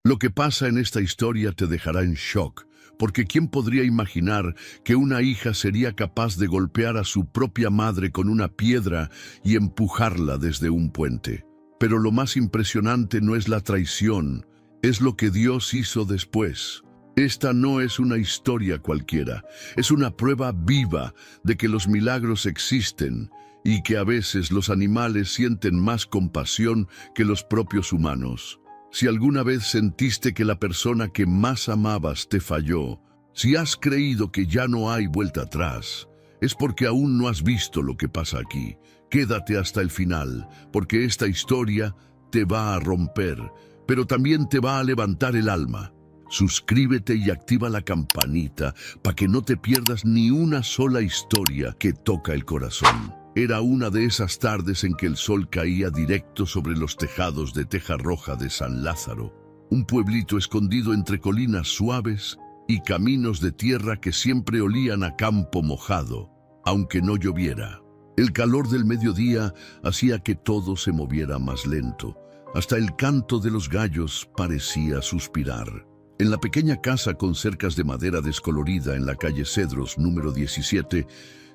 Lo que pasa en esta historia te dejará en shock, porque ¿quién podría imaginar que una hija sería capaz de golpear a su propia madre con una piedra y empujarla desde un puente? Pero lo más impresionante no es la traición, es lo que Dios hizo después. Esta no es una historia cualquiera, es una prueba viva de que los milagros existen y que a veces los animales sienten más compasión que los propios humanos. Si alguna vez sentiste que la persona que más amabas te falló, si has creído que ya no hay vuelta atrás, es porque aún no has visto lo que pasa aquí. Quédate hasta el final, porque esta historia te va a romper, pero también te va a levantar el alma. Suscríbete y activa la campanita para que no te pierdas ni una sola historia que toca el corazón. Era una de esas tardes en que el sol caía directo sobre los tejados de teja roja de San Lázaro, un pueblito escondido entre colinas suaves y caminos de tierra que siempre olían a campo mojado, aunque no lloviera. El calor del mediodía hacía que todo se moviera más lento. Hasta el canto de los gallos parecía suspirar. En la pequeña casa con cercas de madera descolorida en la calle Cedros, número 17,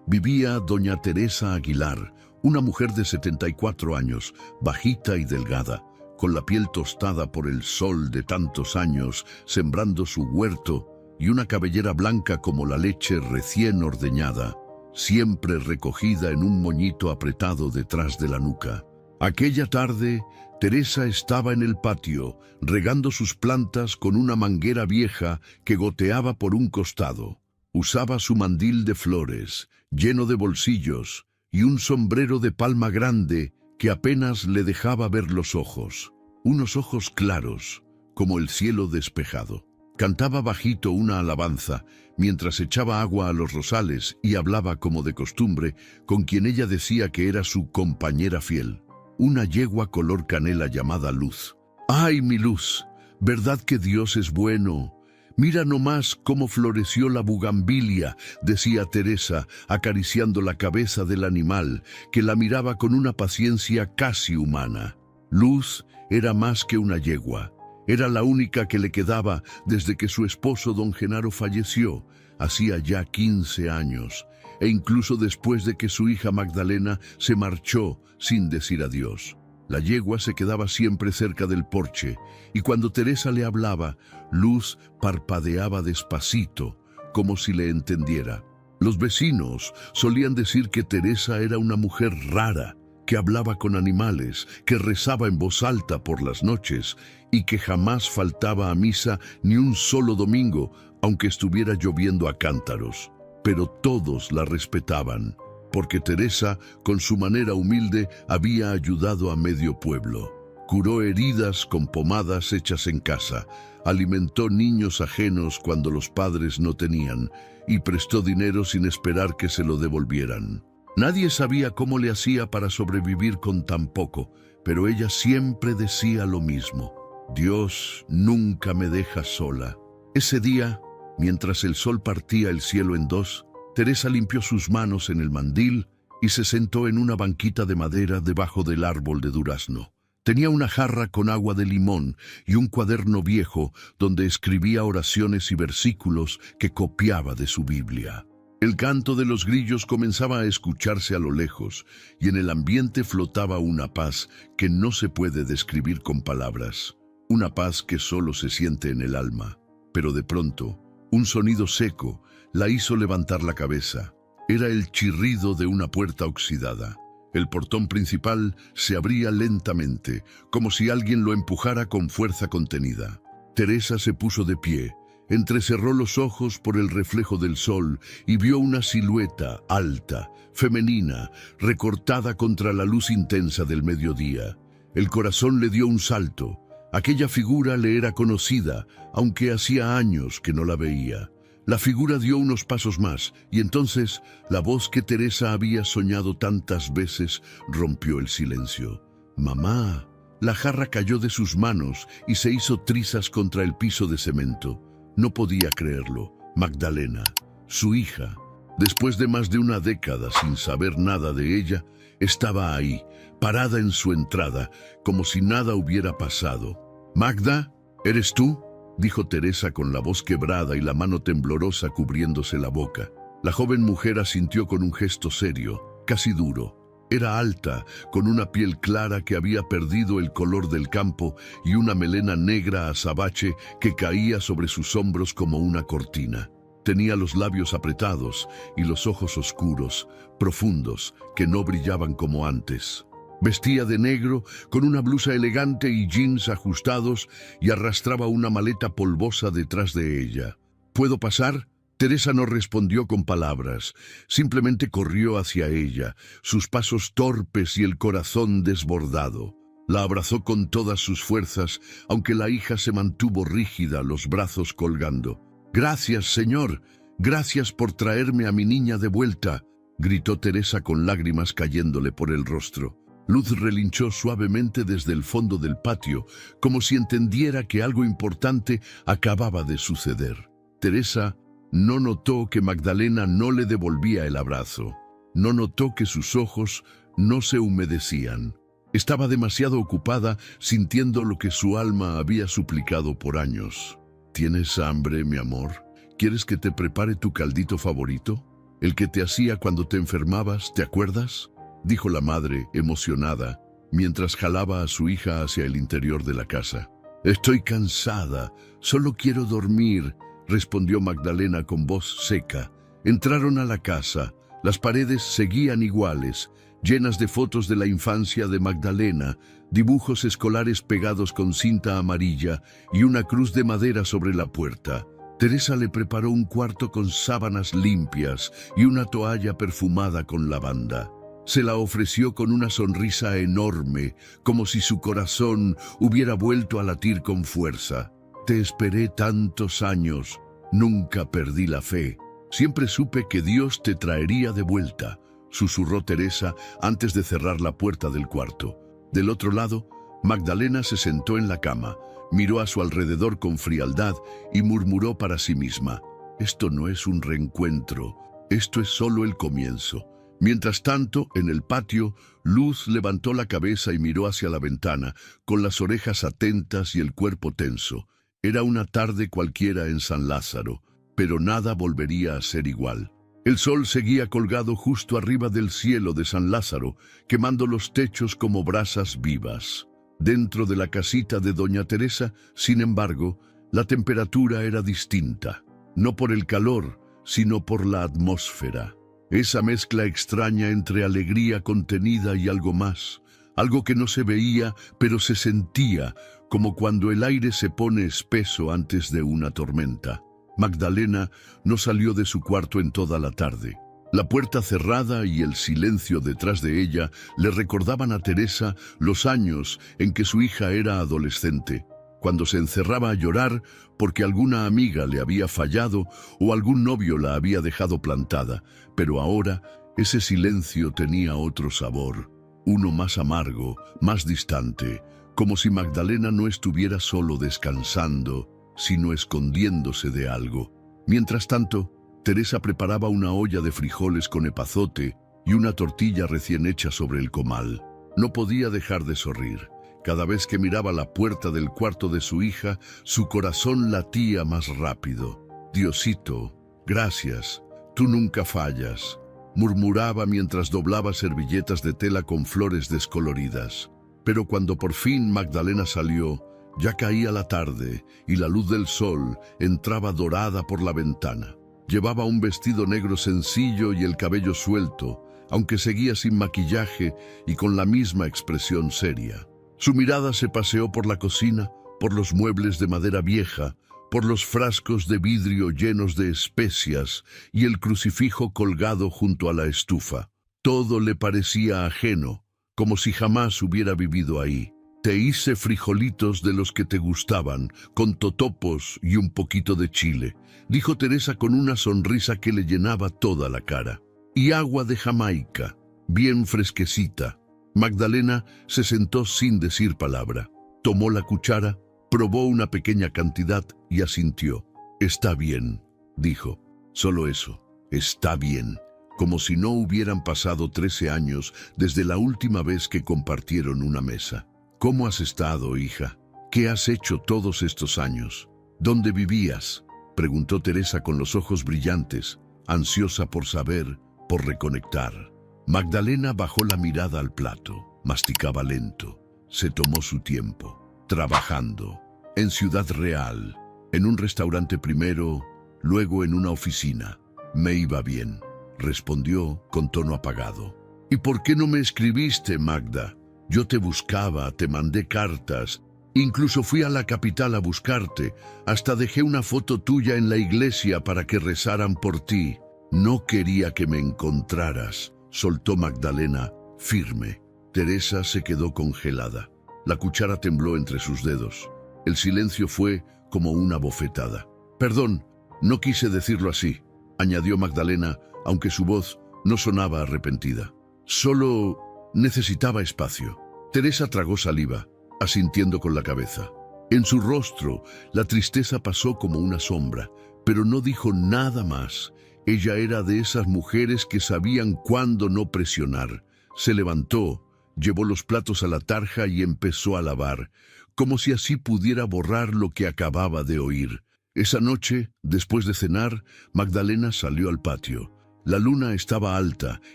vivía doña Teresa Aguilar, una mujer de 74 años, bajita y delgada, con la piel tostada por el sol de tantos años, sembrando su huerto, y una cabellera blanca como la leche recién ordeñada, siempre recogida en un moñito apretado detrás de la nuca. Aquella tarde, Teresa estaba en el patio, regando sus plantas con una manguera vieja que goteaba por un costado. Usaba su mandil de flores, lleno de bolsillos, y un sombrero de palma grande que apenas le dejaba ver los ojos. Unos ojos claros, como el cielo despejado. Cantaba bajito una alabanza, mientras echaba agua a los rosales y hablaba como de costumbre con quien ella decía que era su compañera fiel. Una yegua color canela llamada Luz. ¡Ay, mi Luz! ¿Verdad que Dios es bueno? Mira nomás cómo floreció la bugambilia, decía Teresa, acariciando la cabeza del animal, que la miraba con una paciencia casi humana. Luz era más que una yegua. Era la única que le quedaba desde que su esposo don Genaro falleció, hacía ya 15 años, e incluso después de que su hija Magdalena se marchó sin decir adiós. La yegua se quedaba siempre cerca del porche, y cuando Teresa le hablaba, Luz parpadeaba despacito, como si le entendiera. Los vecinos solían decir que Teresa era una mujer rara, que hablaba con animales, que rezaba en voz alta por las noches, y que jamás faltaba a misa ni un solo domingo, aunque estuviera lloviendo a cántaros. Pero todos la respetaban, porque Teresa, con su manera humilde, había ayudado a medio pueblo. Curó heridas con pomadas hechas en casa, alimentó niños ajenos cuando los padres no tenían, y prestó dinero sin esperar que se lo devolvieran. Nadie sabía cómo le hacía para sobrevivir con tan poco, pero ella siempre decía lo mismo: Dios nunca me deja sola. Ese día, mientras el sol partía el cielo en dos, Teresa limpió sus manos en el mandil y se sentó en una banquita de madera debajo del árbol de durazno. Tenía una jarra con agua de limón y un cuaderno viejo donde escribía oraciones y versículos que copiaba de su Biblia. El canto de los grillos comenzaba a escucharse a lo lejos y en el ambiente flotaba una paz que no se puede describir con palabras. Una paz que solo se siente en el alma. Pero de pronto, un sonido seco la hizo levantar la cabeza. Era el chirrido de una puerta oxidada. El portón principal se abría lentamente, como si alguien lo empujara con fuerza contenida. Teresa se puso de pie, entrecerró los ojos por el reflejo del sol y vio una silueta alta, femenina, recortada contra la luz intensa del mediodía. El corazón le dio un salto. Aquella figura le era conocida, aunque hacía años que no la veía. La figura dio unos pasos más, y entonces la voz que Teresa había soñado tantas veces rompió el silencio. «Mamá». La jarra cayó de sus manos y se hizo trizas contra el piso de cemento. No podía creerlo. Magdalena, su hija, después de más de una década sin saber nada de ella, estaba ahí, parada en su entrada, como si nada hubiera pasado. «Magda», ¿Eres tú?, dijo Teresa con la voz quebrada y la mano temblorosa cubriéndose la boca. La joven mujer asintió con un gesto serio, casi duro. Era alta, con una piel clara que había perdido el color del campo y una melena negra azabache que caía sobre sus hombros como una cortina. Tenía los labios apretados y los ojos oscuros, profundos, que no brillaban como antes. Vestía de negro, con una blusa elegante y jeans ajustados, y arrastraba una maleta polvosa detrás de ella. ¿Puedo pasar? Teresa no respondió con palabras, simplemente corrió hacia ella, sus pasos torpes y el corazón desbordado. La abrazó con todas sus fuerzas, aunque la hija se mantuvo rígida, los brazos colgando. «Gracias, señor, gracias por traerme a mi niña de vuelta», gritó Teresa con lágrimas cayéndole por el rostro. Luz relinchó suavemente desde el fondo del patio, como si entendiera que algo importante acababa de suceder. Teresa no notó que Magdalena no le devolvía el abrazo. No notó que sus ojos no se humedecían. Estaba demasiado ocupada sintiendo lo que su alma había suplicado por años. ¿Tienes hambre, mi amor? ¿Quieres que te prepare tu caldito favorito? ¿El que te hacía cuando te enfermabas, te acuerdas?, dijo la madre, emocionada, mientras jalaba a su hija hacia el interior de la casa. «Estoy cansada, solo quiero dormir», respondió Magdalena con voz seca. Entraron a la casa. Las paredes seguían iguales, llenas de fotos de la infancia de Magdalena, dibujos escolares pegados con cinta amarilla y una cruz de madera sobre la puerta. Teresa le preparó un cuarto con sábanas limpias y una toalla perfumada con lavanda. Se la ofreció con una sonrisa enorme, como si su corazón hubiera vuelto a latir con fuerza. «Te esperé tantos años, nunca perdí la fe. Siempre supe que Dios te traería de vuelta», susurró Teresa antes de cerrar la puerta del cuarto. Del otro lado, Magdalena se sentó en la cama, miró a su alrededor con frialdad y murmuró para sí misma: «Esto no es un reencuentro, esto es solo el comienzo». Mientras tanto, en el patio, Luz levantó la cabeza y miró hacia la ventana, con las orejas atentas y el cuerpo tenso. Era una tarde cualquiera en San Lázaro, pero nada volvería a ser igual. El sol seguía colgado justo arriba del cielo de San Lázaro, quemando los techos como brasas vivas. Dentro de la casita de doña Teresa, sin embargo, la temperatura era distinta, no por el calor, sino por la atmósfera. Esa mezcla extraña entre alegría contenida y algo más, algo que no se veía, pero se sentía, como cuando el aire se pone espeso antes de una tormenta. Magdalena no salió de su cuarto en toda la tarde. La puerta cerrada y el silencio detrás de ella le recordaban a Teresa los años en que su hija era adolescente, cuando se encerraba a llorar porque alguna amiga le había fallado o algún novio la había dejado plantada, pero ahora ese silencio tenía otro sabor, uno más amargo, más distante, como si Magdalena no estuviera solo descansando, sino escondiéndose de algo. Mientras tanto, Teresa preparaba una olla de frijoles con epazote y una tortilla recién hecha sobre el comal. No podía dejar de sonreír. Cada vez que miraba la puerta del cuarto de su hija, su corazón latía más rápido. «Diosito, gracias, tú nunca fallas», murmuraba mientras doblaba servilletas de tela con flores descoloridas. Pero cuando por fin Magdalena salió, ya caía la tarde y la luz del sol entraba dorada por la ventana. Llevaba un vestido negro sencillo y el cabello suelto, aunque seguía sin maquillaje y con la misma expresión seria. Su mirada se paseó por la cocina, por los muebles de madera vieja, por los frascos de vidrio llenos de especias y el crucifijo colgado junto a la estufa. Todo le parecía ajeno, como si jamás hubiera vivido ahí. «Te hice frijolitos de los que te gustaban, con totopos y un poquito de chile», dijo Teresa con una sonrisa que le llenaba toda la cara. «Y agua de Jamaica, bien fresquecita». Magdalena se sentó sin decir palabra. Tomó la cuchara, probó una pequeña cantidad y asintió. «Está bien», dijo. Solo eso, «está bien», como si no hubieran pasado 13 años desde la última vez que compartieron una mesa. «¿Cómo has estado, hija?», ¿Qué has hecho todos estos años? ¿Dónde vivías?, preguntó Teresa con los ojos brillantes, ansiosa por saber, por reconectar. Magdalena bajó la mirada al plato, masticaba lento, se tomó su tiempo, trabajando, en Ciudad Real, en un restaurante primero, luego en una oficina. Me iba bien, respondió con tono apagado. ¿Y por qué no me escribiste, Magda? Yo te buscaba, te mandé cartas, incluso fui a la capital a buscarte, hasta dejé una foto tuya en la iglesia para que rezaran por ti. No quería que me encontraras, soltó Magdalena, firme. Teresa se quedó congelada. La cuchara tembló entre sus dedos. El silencio fue como una bofetada. Perdón, no quise decirlo así, añadió Magdalena, aunque su voz no sonaba arrepentida. Solo necesitaba espacio. Teresa tragó saliva, asintiendo con la cabeza. En su rostro, la tristeza pasó como una sombra, pero no dijo nada más. Ella era de esas mujeres que sabían cuándo no presionar. Se levantó, llevó los platos a la tarja y empezó a lavar, como si así pudiera borrar lo que acababa de oír. Esa noche, después de cenar, Magdalena salió al patio. La luna estaba alta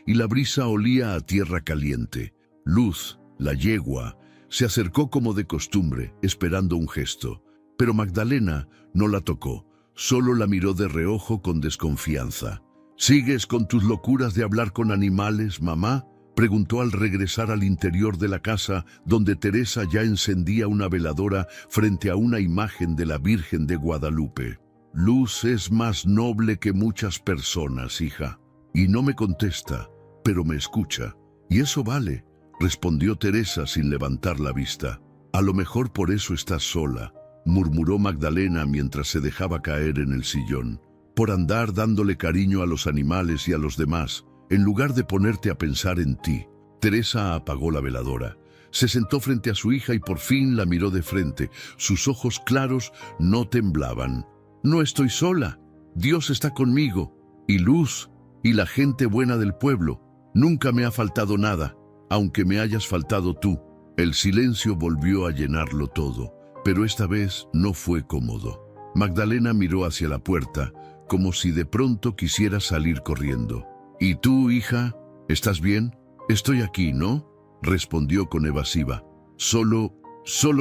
y la brisa olía a tierra caliente. Luz, la yegua, se acercó como de costumbre, esperando un gesto. Pero Magdalena no la tocó, solo la miró de reojo con desconfianza. ¿Sigues con tus locuras de hablar con animales, mamá?, preguntó al regresar al interior de la casa, donde Teresa ya encendía una veladora frente a una imagen de la Virgen de Guadalupe. Luz es más noble que muchas personas, hija. Y no me contesta, pero me escucha. Y eso vale, respondió Teresa sin levantar la vista. A lo mejor por eso estás sola, murmuró Magdalena mientras se dejaba caer en el sillón. Por andar dándole cariño a los animales y a los demás, en lugar de ponerte a pensar en ti. Teresa apagó la veladora. Se sentó frente a su hija y por fin la miró de frente. Sus ojos claros no temblaban. No estoy sola. Dios está conmigo. Y Luz, y la gente buena del pueblo. Nunca me ha faltado nada, aunque me hayas faltado tú. El silencio volvió a llenarlo todo, pero esta vez no fue cómodo. Magdalena miró hacia la puerta, como si de pronto quisiera salir corriendo. ¿Y tú, hija? ¿Estás bien? Estoy aquí, ¿no?, respondió con evasiva. Solo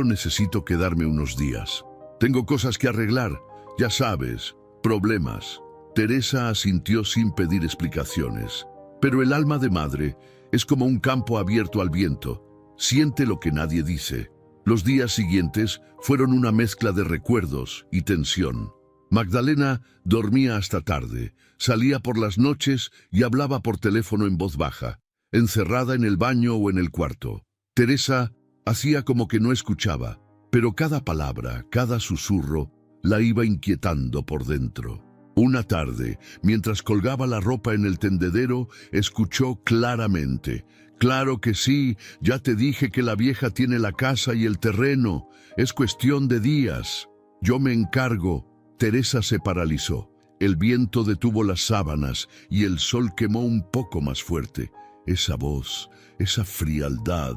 necesito quedarme unos días. Tengo cosas que arreglar, ya sabes, problemas. Teresa asintió sin pedir explicaciones. Pero el alma de madre es como un campo abierto al viento. Siente lo que nadie dice. Los días siguientes fueron una mezcla de recuerdos y tensión. Magdalena dormía hasta tarde, salía por las noches y hablaba por teléfono en voz baja, encerrada en el baño o en el cuarto. Teresa hacía como que no escuchaba, pero cada palabra, cada susurro, la iba inquietando por dentro. Una tarde, mientras colgaba la ropa en el tendedero, escuchó claramente: «Claro que sí, ya te dije que la vieja tiene la casa y el terreno, es cuestión de días. Yo me encargo». Teresa se paralizó. El viento detuvo las sábanas y el sol quemó un poco más fuerte. Esa voz, esa frialdad,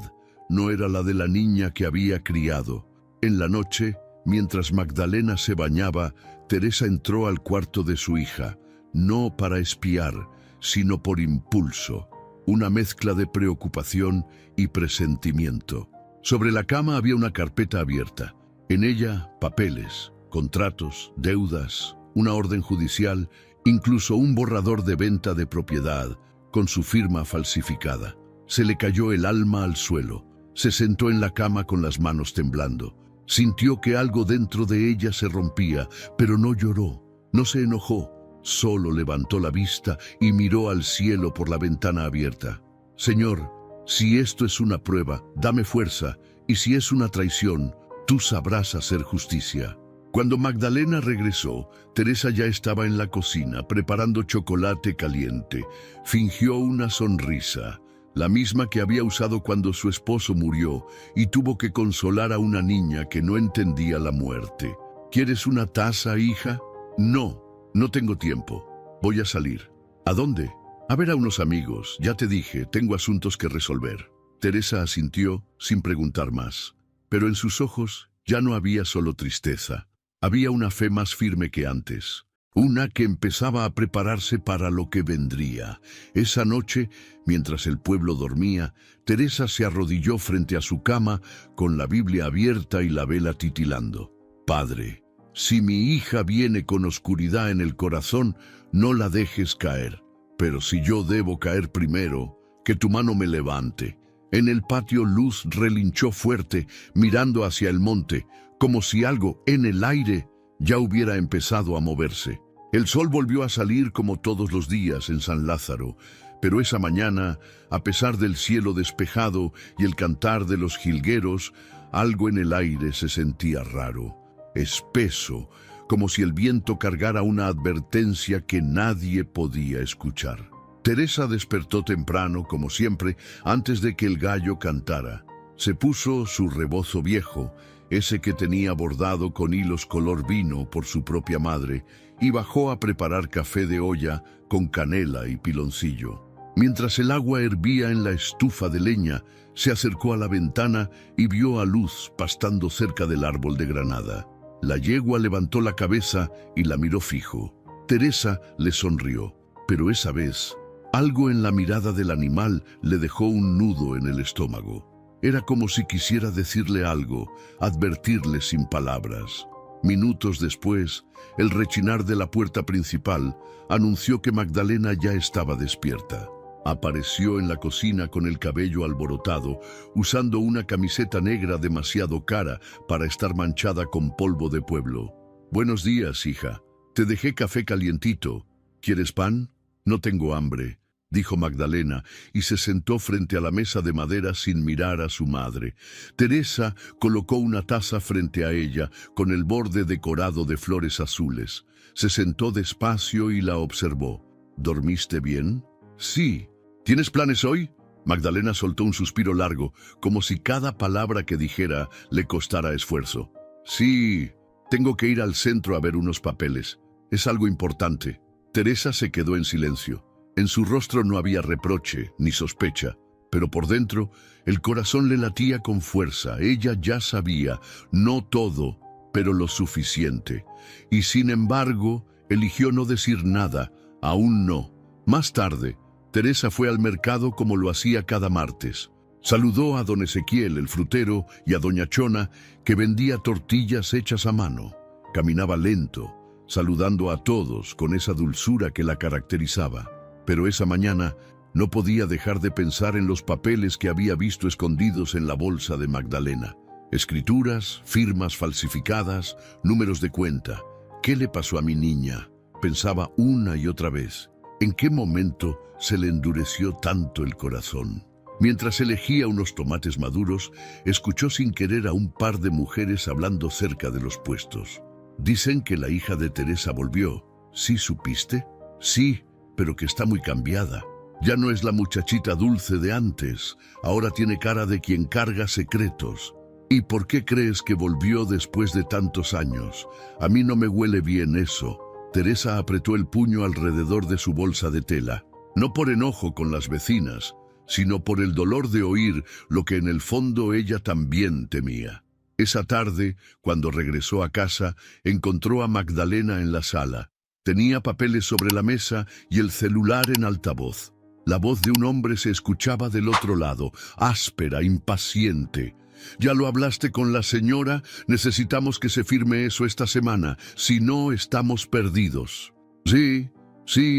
no era la de la niña que había criado. En la noche, mientras Magdalena se bañaba, Teresa entró al cuarto de su hija, no para espiar, sino por impulso, una mezcla de preocupación y presentimiento. Sobre la cama había una carpeta abierta. En ella, papeles, contratos, deudas, una orden judicial, incluso un borrador de venta de propiedad con su firma falsificada. Se le cayó el alma al suelo. Se sentó en la cama con las manos temblando. Sintió que algo dentro de ella se rompía, pero no lloró, no se enojó. Solo levantó la vista y miró al cielo por la ventana abierta. «Señor, si esto es una prueba, dame fuerza, y si es una traición, tú sabrás hacer justicia». Cuando Magdalena regresó, Teresa ya estaba en la cocina preparando chocolate caliente. Fingió una sonrisa, la misma que había usado cuando su esposo murió y tuvo que consolar a una niña que no entendía la muerte. «¿Quieres una taza, hija?» «No, no tengo tiempo. Voy a salir». «¿A dónde?» «A ver a unos amigos. Ya te dije, tengo asuntos que resolver». Teresa asintió sin preguntar más, pero en sus ojos Ya no había solo tristeza, había una fe más firme que antes. Una que empezaba a prepararse para lo que vendría. Esa noche, mientras el pueblo dormía, Teresa se arrodilló frente a su cama con la Biblia abierta y la vela titilando. Padre, si mi hija viene con oscuridad en el corazón, no la dejes caer. Pero si yo debo caer primero, que tu mano me levante. En el patio Luz relinchó fuerte, mirando hacia el monte, como si algo en el aire ya hubiera empezado a moverse. El sol volvió a salir como todos los días en San Lázaro, pero esa mañana, a pesar del cielo despejado y el cantar de los jilgueros, algo en el aire se sentía raro, espeso, como si el viento cargara una advertencia que nadie podía escuchar. Teresa despertó temprano, como siempre, antes de que el gallo cantara. Se puso su rebozo viejo, ese que tenía bordado con hilos color vino por su propia madre, y bajó a preparar café de olla con canela y piloncillo. Mientras el agua hervía en la estufa de leña, se acercó a la ventana y vio a Luz pastando cerca del árbol de granada. La yegua levantó la cabeza y la miró fijo. Teresa le sonrió, pero esa vez, algo en la mirada del animal le dejó un nudo en el estómago. Era como si quisiera decirle algo, advertirle sin palabras. Minutos después, el rechinar de la puerta principal anunció que Magdalena ya estaba despierta. Apareció en la cocina con el cabello alborotado, usando una camiseta negra demasiado cara para estar manchada con polvo de pueblo. «Buenos días, hija. Te dejé café calientito. ¿Quieres pan? No tengo hambre», dijo Magdalena, y se sentó frente a la mesa de madera sin mirar a su madre. Teresa colocó una taza frente a ella, con el borde decorado de flores azules. Se sentó despacio y la observó. «¿Dormiste bien?» «Sí». «¿Tienes planes hoy?» Magdalena soltó un suspiro largo, como si cada palabra que dijera le costara esfuerzo. «Sí, tengo que ir al centro a ver unos papeles. Es algo importante». Teresa se quedó en silencio. En su rostro no había reproche ni sospecha, pero por dentro el corazón le latía con fuerza. Ella ya sabía, no todo, pero lo suficiente. Y sin embargo, eligió no decir nada, aún no. Más tarde, Teresa fue al mercado como lo hacía cada martes. Saludó a don Ezequiel, el frutero, y a doña Chona, que vendía tortillas hechas a mano. Caminaba lento, saludando a todos con esa dulzura que la caracterizaba. Pero esa mañana no podía dejar de pensar en los papeles que había visto escondidos en la bolsa de Magdalena. Escrituras, firmas falsificadas, números de cuenta. ¿Qué le pasó a mi niña?, pensaba una y otra vez. ¿En qué momento se le endureció tanto el corazón? Mientras elegía unos tomates maduros, escuchó sin querer a un par de mujeres hablando cerca de los puestos. «Dicen que la hija de Teresa volvió. ¿Sí supiste?» «Sí, pero que está muy cambiada. Ya no es la muchachita dulce de antes. Ahora tiene cara de quien carga secretos». «¿Y por qué crees que volvió después de tantos años? A mí no me huele bien eso». Teresa apretó el puño alrededor de su bolsa de tela, no por enojo con las vecinas, sino por el dolor de oír lo que en el fondo ella también temía. Esa tarde, cuando regresó a casa, encontró a Magdalena en la sala. Tenía papeles sobre la mesa y el celular en altavoz. La voz de un hombre se escuchaba del otro lado, áspera, impaciente. «¿Ya lo hablaste con la señora? Necesitamos que se firme eso esta semana, si no estamos perdidos». Sí,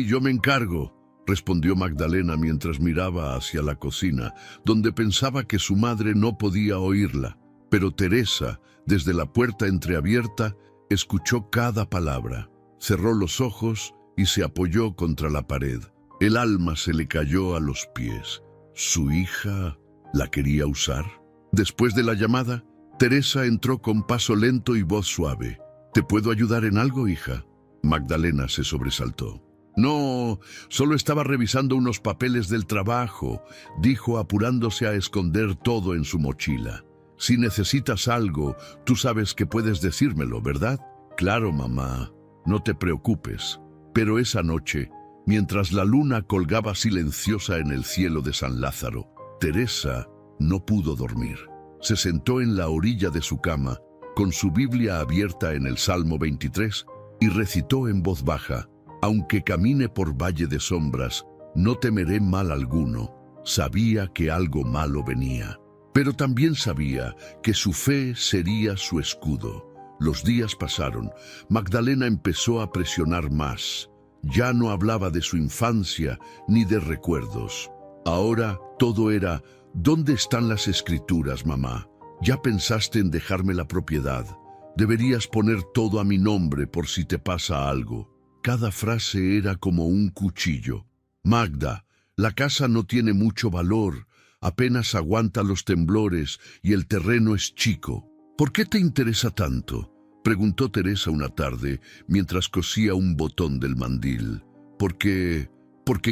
yo me encargo», respondió Magdalena mientras miraba hacia la cocina, donde pensaba que su madre no podía oírla. Pero Teresa, desde la puerta entreabierta, escuchó cada palabra. Cerró los ojos y se apoyó contra la pared. El alma se le cayó a los pies. ¿Su hija la quería usar? Después de la llamada, Teresa entró con paso lento y voz suave. «¿Te puedo ayudar en algo, hija?» Magdalena se sobresaltó. «No, solo estaba revisando unos papeles del trabajo», dijo apurándose a esconder todo en su mochila. «Si necesitas algo, tú sabes que puedes decírmelo, ¿verdad?» «Claro, mamá, no te preocupes». Pero esa noche, mientras la luna colgaba silenciosa en el cielo de San Lázaro, Teresa no pudo dormir. Se sentó en la orilla de su cama con su Biblia abierta en el Salmo 23, y recitó en voz baja: «Aunque camine por valle de sombras, no temeré mal alguno». Sabía que algo malo venía, pero también sabía que su fe sería su escudo. Los días pasaron. Magdalena empezó a presionar más. Ya no hablaba de su infancia ni de recuerdos. Ahora todo era: «¿Dónde están las escrituras, mamá? ¿Ya pensaste en dejarme la propiedad? Deberías poner todo a mi nombre por si te pasa algo». Cada frase era como un cuchillo. «Magda, la casa no tiene mucho valor, apenas aguanta los temblores y el terreno es chico. ¿Por qué te interesa tanto?», preguntó Teresa una tarde mientras cosía un botón del mandil. Porque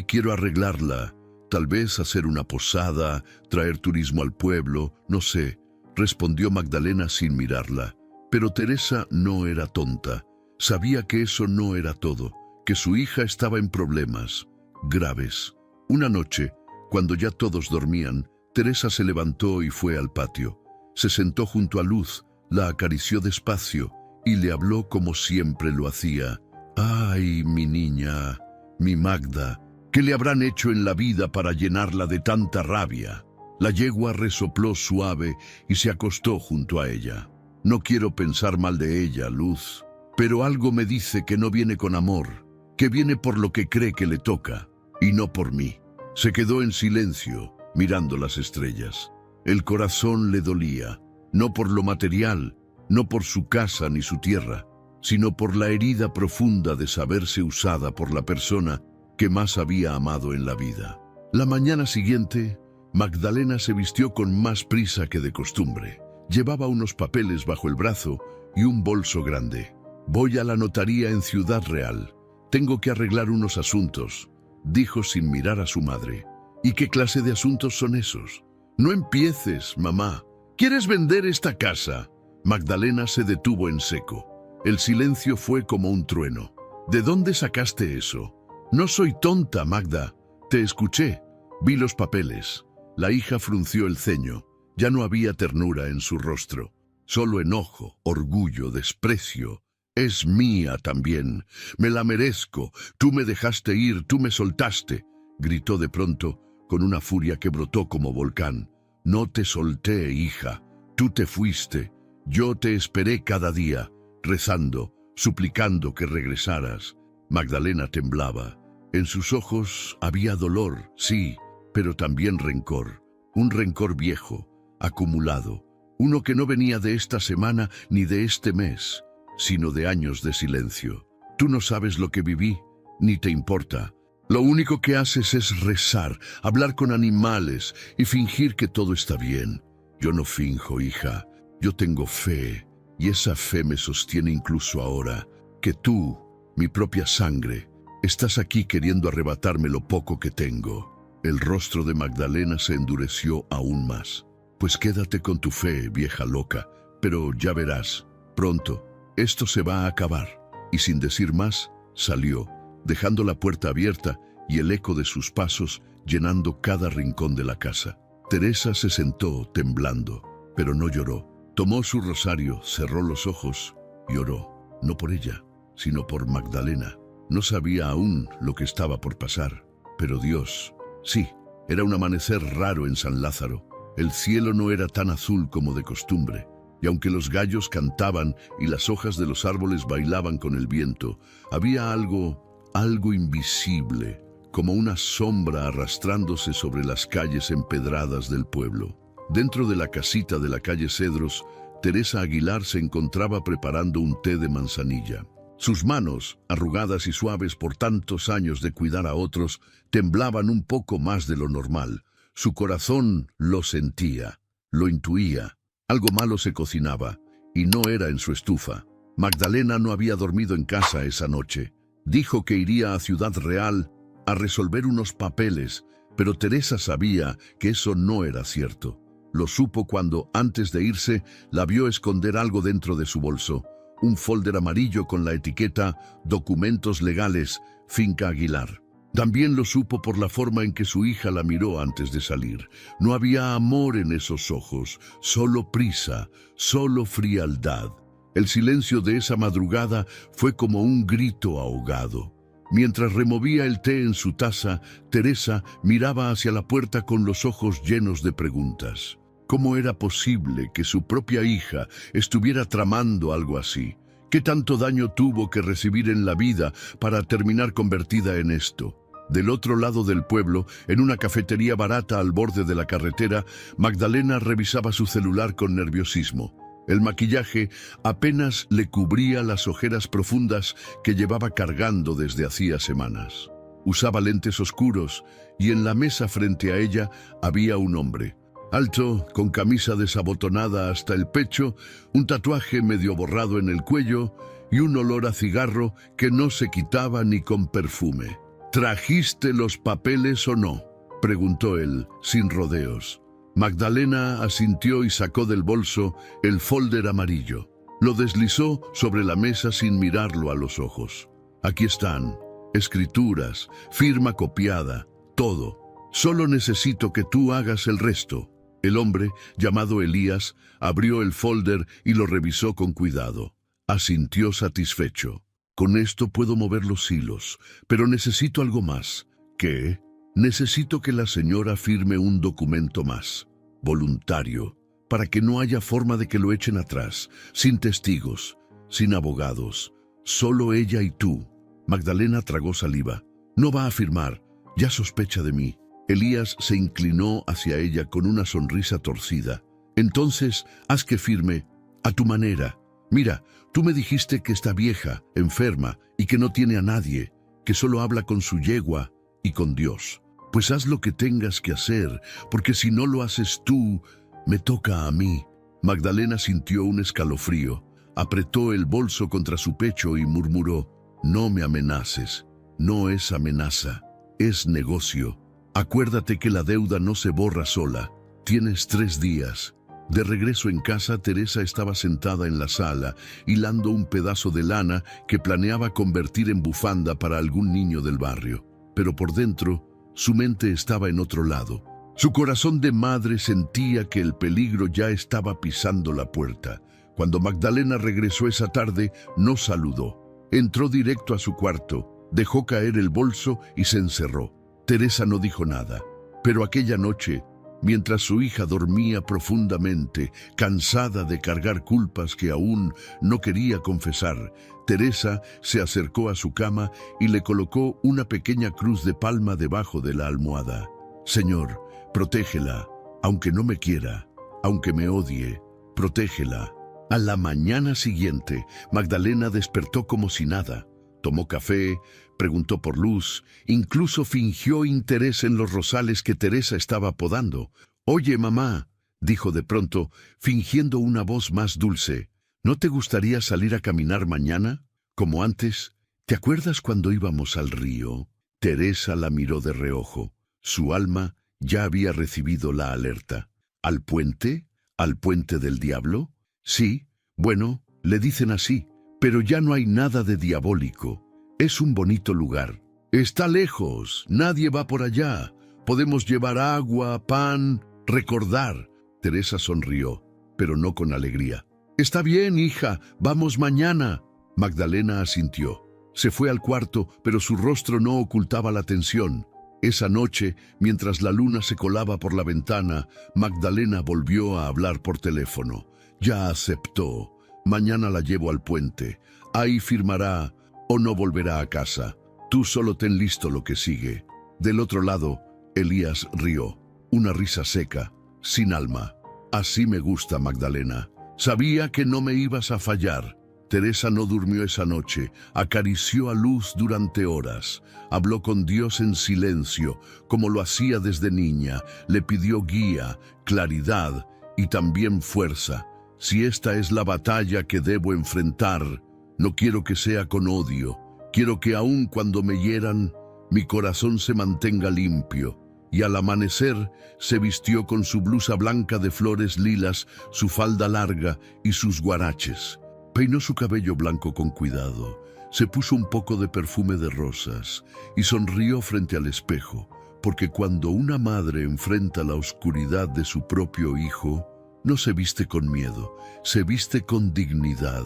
quiero arreglarla, tal vez hacer una posada, traer turismo al pueblo, no sé», respondió Magdalena sin mirarla. Pero Teresa no era tonta. Sabía que eso no era todo, que su hija estaba en problemas graves. Una noche, cuando ya todos dormían, Teresa se levantó y fue al patio. Se sentó junto a Luz, la acarició despacio y le habló como siempre lo hacía. «Ay, mi niña, mi Magda, ¿qué le habrán hecho en la vida para llenarla de tanta rabia?». La yegua resopló suave y se acostó junto a ella. «No quiero pensar mal de ella, Luz, pero algo me dice que no viene con amor, que viene por lo que cree que le toca, y no por mí». Se quedó en silencio, mirando las estrellas. El corazón le dolía, no por lo material, no por su casa ni su tierra, sino por la herida profunda de saberse usada por la persona que más había amado en la vida. La mañana siguiente, Magdalena se vistió con más prisa que de costumbre. Llevaba unos papeles bajo el brazo y un bolso grande. «Voy a la notaría en Ciudad Real. Tengo que arreglar unos asuntos», dijo sin mirar a su madre. «¿Y qué clase de asuntos son esos?». «No empieces, mamá. ¿Quieres vender esta casa?». Magdalena se detuvo en seco. El silencio fue como un trueno. «¿De dónde sacaste eso?». «No soy tonta, Magda. Te escuché. Vi los papeles». La hija frunció el ceño. Ya no había ternura en su rostro. Solo enojo, orgullo, desprecio. «Es mía también. Me la merezco. Tú me dejaste ir, tú me soltaste», gritó de pronto, con una furia que brotó como volcán. «No te solté, hija. Tú te fuiste. Yo te esperé cada día, rezando, suplicando que regresaras». Magdalena temblaba. En sus ojos había dolor, sí, pero también rencor. Un rencor viejo, acumulado. Uno que no venía de esta semana ni de este mes, sino de años de silencio. «Tú no sabes lo que viví, ni te importa. Lo único que haces es rezar, hablar con animales y fingir que todo está bien». «Yo no finjo, hija. Yo tengo fe, y esa fe me sostiene incluso ahora, que tú, mi propia sangre, estás aquí queriendo arrebatarme lo poco que tengo». El rostro de Magdalena se endureció aún más. «Pues quédate con tu fe, vieja loca, pero ya verás, pronto esto se va a acabar». Y sin decir más, salió, dejando la puerta abierta y el eco de sus pasos llenando cada rincón de la casa. Teresa se sentó temblando, pero no lloró. Tomó su rosario, cerró los ojos y oró, no por ella, sino por Magdalena. No sabía aún lo que estaba por pasar, pero Dios, sí, era un amanecer raro en San Lázaro. El cielo no era tan azul como de costumbre, y aunque los gallos cantaban y las hojas de los árboles bailaban con el viento, había algo invisible, como una sombra arrastrándose sobre las calles empedradas del pueblo. Dentro de la casita de la calle Cedros, Teresa Aguilar se encontraba preparando un té de manzanilla. Sus manos, arrugadas y suaves por tantos años de cuidar a otros, temblaban un poco más de lo normal. Su corazón lo sentía, lo intuía. Algo malo se cocinaba, y no era en su estufa. Magdalena no había dormido en casa esa noche. Dijo que iría a Ciudad Real a resolver unos papeles, pero Teresa sabía que eso no era cierto. Lo supo cuando, antes de irse, la vio esconder algo dentro de su bolso. Un folder amarillo con la etiqueta «Documentos legales, Finca Aguilar». También lo supo por la forma en que su hija la miró antes de salir. No había amor en esos ojos, solo prisa, solo frialdad. El silencio de esa madrugada fue como un grito ahogado. Mientras removía el té en su taza, Teresa miraba hacia la puerta con los ojos llenos de preguntas. ¿Cómo era posible que su propia hija estuviera tramando algo así? ¿Qué tanto daño tuvo que recibir en la vida para terminar convertida en esto? Del otro lado del pueblo, en una cafetería barata al borde de la carretera, Magdalena revisaba su celular con nerviosismo. El maquillaje apenas le cubría las ojeras profundas que llevaba cargando desde hacía semanas. Usaba lentes oscuros y en la mesa frente a ella había un hombre. Alto, con camisa desabotonada hasta el pecho, un tatuaje medio borrado en el cuello y un olor a cigarro que no se quitaba ni con perfume. ¿Trajiste los papeles o no?, preguntó él, sin rodeos. Magdalena asintió y sacó del bolso el folder amarillo. Lo deslizó sobre la mesa sin mirarlo a los ojos. Aquí están, escrituras, firma copiada, todo. Solo necesito que tú hagas el resto. El hombre, llamado Elías, abrió el folder y lo revisó con cuidado. Asintió satisfecho. Con esto puedo mover los hilos, pero necesito algo más. ¿Qué? Necesito que la señora firme un documento más, voluntario, para que no haya forma de que lo echen atrás, sin testigos, sin abogados, solo ella y tú. Magdalena tragó saliva. No va a firmar, ya sospecha de mí. Elías se inclinó hacia ella con una sonrisa torcida. Entonces, haz que firme, a tu manera. Mira, tú me dijiste que está vieja, enferma, y que no tiene a nadie, que solo habla con su yegua y con Dios. Pues haz lo que tengas que hacer, porque si no lo haces tú, me toca a mí. Magdalena sintió un escalofrío, apretó el bolso contra su pecho y murmuró, no me amenaces, no es amenaza, es negocio. Acuérdate que la deuda no se borra sola, tienes 3 días. De regreso en casa, Teresa estaba sentada en la sala, hilando un pedazo de lana que planeaba convertir en bufanda para algún niño del barrio. Pero por dentro, su mente estaba en otro lado. Su corazón de madre sentía que el peligro ya estaba pisando la puerta. Cuando Magdalena regresó esa tarde, no saludó. Entró directo a su cuarto, dejó caer el bolso y se encerró. Teresa no dijo nada, pero aquella noche, mientras su hija dormía profundamente, cansada de cargar culpas que aún no quería confesar, Teresa se acercó a su cama y le colocó una pequeña cruz de palma debajo de la almohada. Señor, protégela, aunque no me quiera, aunque me odie, protégela. A la mañana siguiente, Magdalena despertó como si nada. Tomó café, preguntó por Luz, incluso fingió interés en los rosales que Teresa estaba podando. «Oye, mamá», dijo de pronto, fingiendo una voz más dulce, «¿no te gustaría salir a caminar mañana? Como antes. ¿Te acuerdas cuando íbamos al río?» Teresa la miró de reojo. Su alma ya había recibido la alerta. ¿Al puente? ¿Al puente del diablo? Sí, bueno, le dicen así. Pero ya no hay nada de diabólico. Es un bonito lugar. Está lejos, nadie va por allá. Podemos llevar agua, pan, recordar. Teresa sonrió, pero no con alegría. Está bien, hija, vamos mañana. Magdalena asintió. Se fue al cuarto, pero su rostro no ocultaba la tensión. Esa noche, mientras la luna se colaba por la ventana, Magdalena volvió a hablar por teléfono. Ya aceptó. Mañana la llevo al puente. Ahí firmará o no volverá a casa. Tú solo ten listo lo que sigue. Del otro lado, Elías rió. Una risa seca, sin alma. Así me gusta, Magdalena. Sabía que no me ibas a fallar. Teresa no durmió esa noche. Acarició a Luz durante horas. Habló con Dios en silencio, como lo hacía desde niña. Le pidió guía, claridad y también fuerza. Si esta es la batalla que debo enfrentar, no quiero que sea con odio. Quiero que aun cuando me hieran, mi corazón se mantenga limpio. Y al amanecer, se vistió con su blusa blanca de flores lilas, su falda larga y sus guaraches. Peinó su cabello blanco con cuidado, se puso un poco de perfume de rosas y sonrió frente al espejo, porque cuando una madre enfrenta la oscuridad de su propio hijo, no se viste con miedo, se viste con dignidad.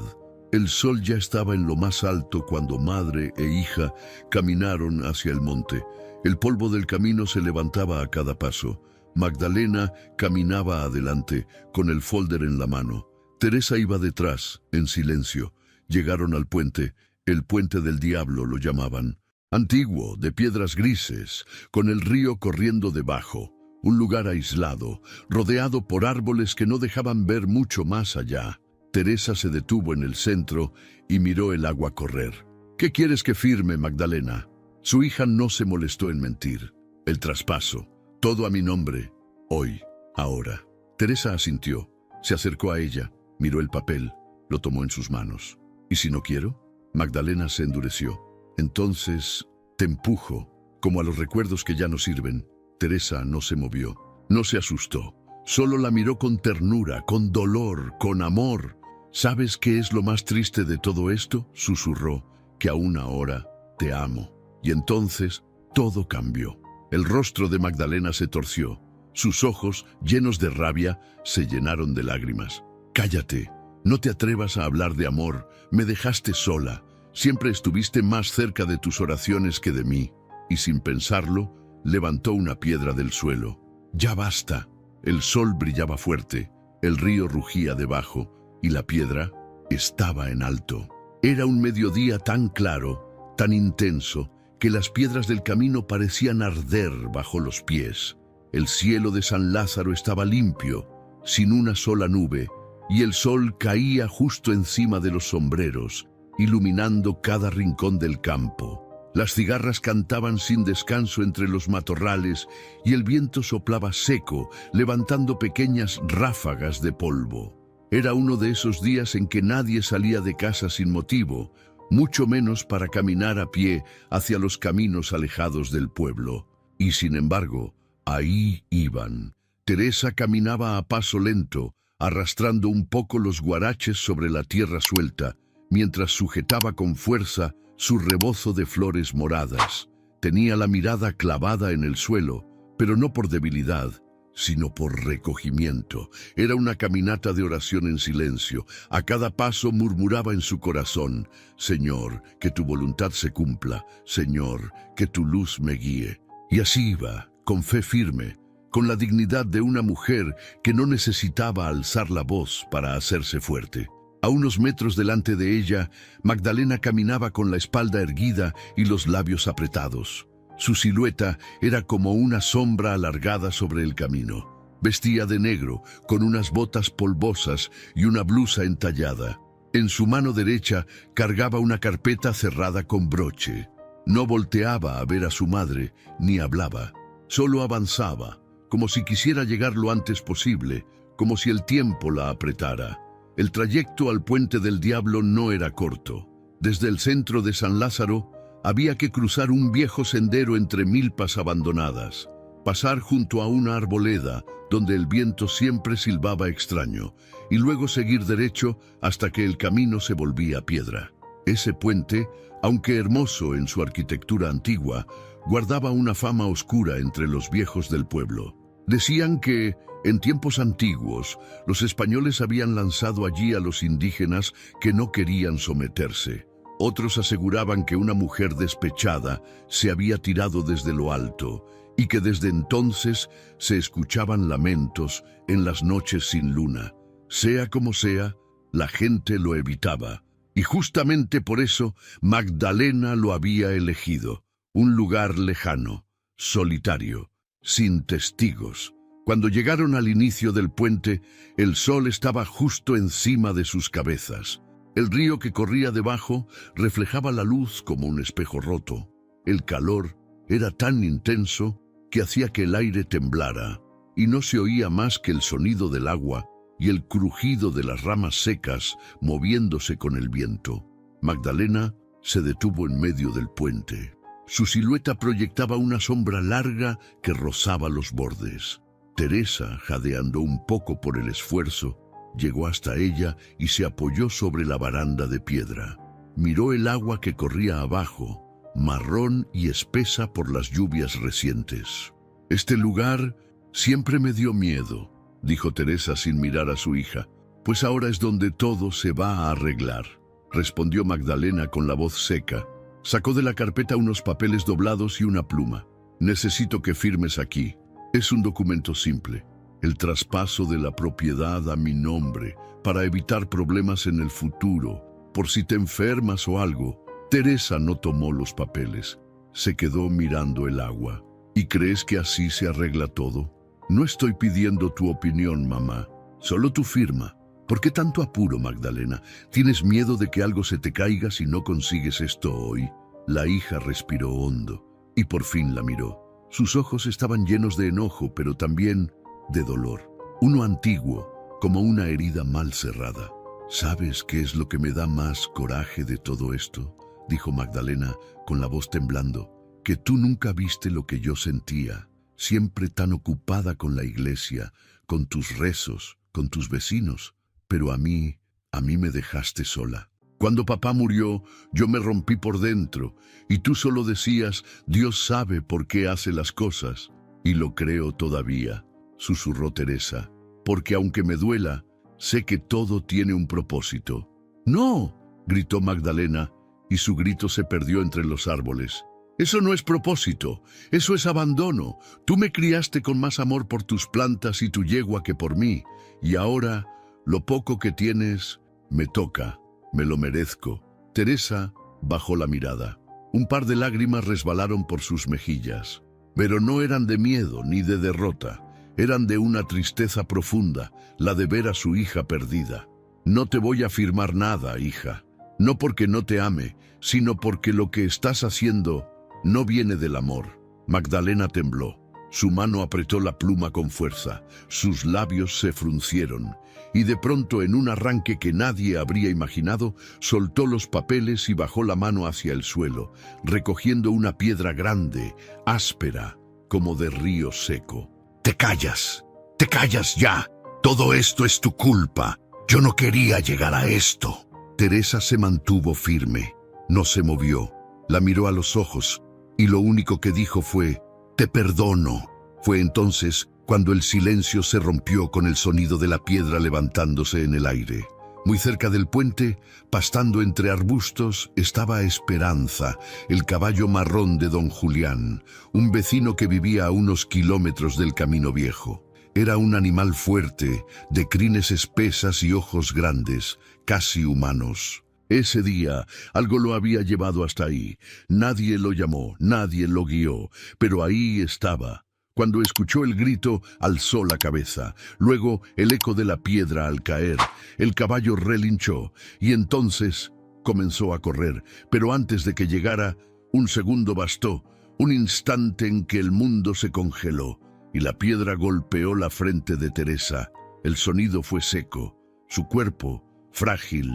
El sol ya estaba en lo más alto cuando madre e hija caminaron hacia el monte. El polvo del camino se levantaba a cada paso. Magdalena caminaba adelante, con el folder en la mano. Teresa iba detrás, en silencio. Llegaron al puente, el puente del diablo lo llamaban. Antiguo, de piedras grises, con el río corriendo debajo. Un lugar aislado, rodeado por árboles que no dejaban ver mucho más allá. Teresa se detuvo en el centro y miró el agua correr. ¿Qué quieres que firme, Magdalena? Su hija no se molestó en mentir. El traspaso, todo a mi nombre, hoy, ahora. Teresa asintió, se acercó a ella, miró el papel, lo tomó en sus manos. ¿Y si no quiero? Magdalena se endureció. Entonces, te empujo, como a los recuerdos que ya no sirven. Teresa no se movió, no se asustó. Solo la miró con ternura, con dolor, con amor. ¿Sabes qué es lo más triste de todo esto?, susurró, que aún ahora te amo. Y entonces todo cambió. El rostro de Magdalena se torció. Sus ojos, llenos de rabia, se llenaron de lágrimas. Cállate, no te atrevas a hablar de amor. Me dejaste sola. Siempre estuviste más cerca de tus oraciones que de mí. Y sin pensarlo, levantó una piedra del suelo. Ya basta. El sol brillaba fuerte, el río rugía debajo y la piedra estaba en alto. Era un mediodía tan claro, tan intenso, que las piedras del camino parecían arder bajo los pies. El cielo de San Lázaro estaba limpio, sin una sola nube, y el sol caía justo encima de los sombreros, iluminando cada rincón del campo. Las cigarras cantaban sin descanso entre los matorrales y el viento soplaba seco, levantando pequeñas ráfagas de polvo. Era uno de esos días en que nadie salía de casa sin motivo, mucho menos para caminar a pie hacia los caminos alejados del pueblo. Y sin embargo, ahí iban. Teresa caminaba a paso lento, arrastrando un poco los guaraches sobre la tierra suelta, mientras sujetaba con fuerza su rebozo de flores moradas. Tenía la mirada clavada en el suelo, pero no por debilidad, sino por recogimiento. Era una caminata de oración en silencio. A cada paso murmuraba en su corazón: Señor, que tu voluntad se cumpla. Señor, que tu luz me guíe. Y así iba, con fe firme, con la dignidad de una mujer que no necesitaba alzar la voz para hacerse fuerte. A unos metros delante de ella, Magdalena caminaba con la espalda erguida y los labios apretados. Su silueta era como una sombra alargada sobre el camino. Vestía de negro, con unas botas polvosas y una blusa entallada. En su mano derecha cargaba una carpeta cerrada con broche. No volteaba a ver a su madre, ni hablaba. Solo avanzaba, como si quisiera llegar lo antes posible, como si el tiempo la apretara. El trayecto al puente del diablo no era corto. Desde el centro de San Lázaro había que cruzar un viejo sendero entre milpas abandonadas, pasar junto a una arboleda donde el viento siempre silbaba extraño, y luego seguir derecho hasta que el camino se volvía piedra. Ese puente, aunque hermoso en su arquitectura antigua, guardaba una fama oscura entre los viejos del pueblo. Decían que, en tiempos antiguos, los españoles habían lanzado allí a los indígenas que no querían someterse. Otros aseguraban que una mujer despechada se había tirado desde lo alto y que desde entonces se escuchaban lamentos en las noches sin luna. Sea como sea, la gente lo evitaba. Y justamente por eso Magdalena lo había elegido. Un lugar lejano, solitario, sin testigos. Cuando llegaron al inicio del puente, el sol estaba justo encima de sus cabezas. El río que corría debajo reflejaba la luz como un espejo roto. El calor era tan intenso que hacía que el aire temblara, y no se oía más que el sonido del agua y el crujido de las ramas secas moviéndose con el viento. Magdalena se detuvo en medio del puente. Su silueta proyectaba una sombra larga que rozaba los bordes. Teresa, jadeando un poco por el esfuerzo, Llegó hasta ella y se apoyó sobre la baranda de piedra. Miró el agua que corría abajo, marrón y espesa por las lluvias recientes. «Este lugar siempre me dio miedo», dijo Teresa sin mirar a su hija. «Pues ahora es donde todo se va a arreglar», respondió Magdalena con la voz seca. Sacó de la carpeta unos papeles doblados y una pluma. «Necesito que firmes aquí. Es un documento simple. El traspaso de la propiedad a mi nombre, para evitar problemas en el futuro, por si te enfermas o algo». Teresa no tomó los papeles. Se quedó mirando el agua. «¿Y crees que así se arregla todo? No estoy pidiendo tu opinión, mamá. Solo tu firma. ¿Por qué tanto apuro, Magdalena? ¿Tienes miedo de que algo se te caiga si no consigues esto hoy?» La hija respiró hondo y por fin la miró. Sus ojos estaban llenos de enojo, pero también de dolor. Uno antiguo, como una herida mal cerrada. «¿Sabes qué es lo que me da más coraje de todo esto?», dijo Magdalena con la voz temblando. «Que tú nunca viste lo que yo sentía, siempre tan ocupada con la iglesia, con tus rezos, con tus vecinos. Pero a mí me dejaste sola. Cuando papá murió, yo me rompí por dentro, y tú solo decías, Dios sabe por qué hace las cosas. Y lo creo todavía», susurró Teresa, «porque aunque me duela, sé que todo tiene un propósito». «No», gritó Magdalena, y su grito se perdió entre los árboles. «Eso no es propósito, eso es abandono. Tú me criaste con más amor por tus plantas y tu yegua que por mí, y ahora lo poco que tienes me toca, me lo merezco». Teresa bajó la mirada. Un par de lágrimas resbalaron por sus mejillas, pero no eran de miedo ni de derrota, eran de una tristeza profunda, la de ver a su hija perdida. «No te voy a firmar nada, hija, no porque no te ame, sino porque lo que estás haciendo no viene del amor». Magdalena tembló. Su mano apretó la pluma con fuerza, sus labios se fruncieron, y de pronto, en un arranque que nadie habría imaginado, soltó los papeles y bajó la mano hacia el suelo, recogiendo una piedra grande, áspera, como de río seco. Te callas ya. Todo esto es tu culpa. Yo no quería llegar a esto». Teresa se mantuvo firme, no se movió, la miró a los ojos, y lo único que dijo fue, «Te perdono». Fue entonces cuando el silencio se rompió con el sonido de la piedra levantándose en el aire. Muy cerca del puente, pastando entre arbustos, estaba Esperanza, el caballo marrón de don Julián, un vecino que vivía a unos kilómetros del camino viejo. Era un animal fuerte, de crines espesas y ojos grandes, casi humanos. Ese día algo lo había llevado hasta ahí. Nadie lo llamó, nadie lo guió, pero ahí estaba. Cuando escuchó el grito, alzó la cabeza. Luego, el eco de la piedra al caer. El caballo relinchó, y entonces comenzó a correr. Pero antes de que llegara, un segundo bastó, un instante en que el mundo se congeló, y la piedra golpeó la frente de Teresa. El sonido fue seco. Su cuerpo, frágil,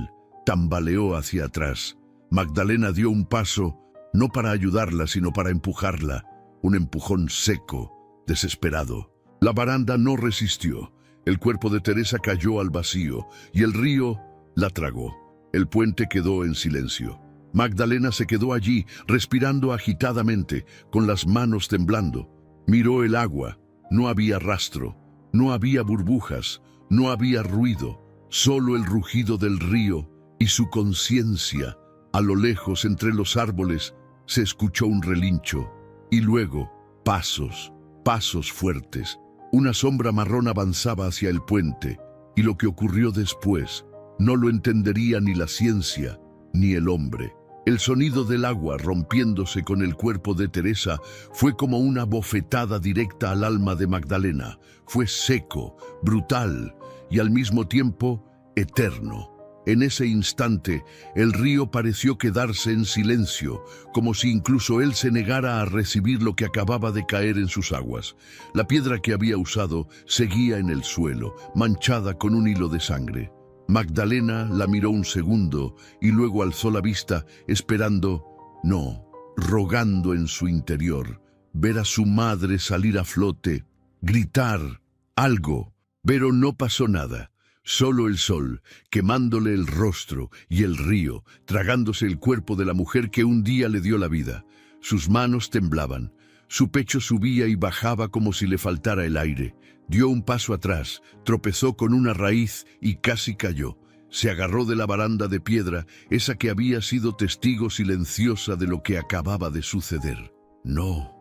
tambaleó hacia atrás. Magdalena dio un paso, no para ayudarla, sino para empujarla. Un empujón seco, desesperado. La baranda no resistió. El cuerpo de Teresa cayó al vacío y el río la tragó. El puente quedó en silencio. Magdalena se quedó allí, respirando agitadamente, con las manos temblando. Miró el agua. No había rastro, no había burbujas, no había ruido, solo el rugido del río y su conciencia. A lo lejos, entre los árboles, se escuchó un relincho y luego pasos fuertes. Una sombra marrón avanzaba hacia el puente, y lo que ocurrió después no lo entendería ni la ciencia ni el hombre. El sonido del agua rompiéndose con el cuerpo de Teresa fue como una bofetada directa al alma de Magdalena. Fue seco, brutal y al mismo tiempo eterno. En ese instante, el río pareció quedarse en silencio, como si incluso él se negara a recibir lo que acababa de caer en sus aguas. La piedra que había usado seguía en el suelo, manchada con un hilo de sangre. Magdalena la miró un segundo y luego alzó la vista, esperando, no, rogando en su interior, ver a su madre salir a flote, gritar algo, pero no pasó nada. Solo el sol, quemándole el rostro, y el río, tragándose el cuerpo de la mujer que un día le dio la vida. Sus manos temblaban, su pecho subía y bajaba como si le faltara el aire. Dio un paso atrás, tropezó con una raíz y casi cayó. Se agarró de la baranda de piedra, esa que había sido testigo silenciosa de lo que acababa de suceder. No,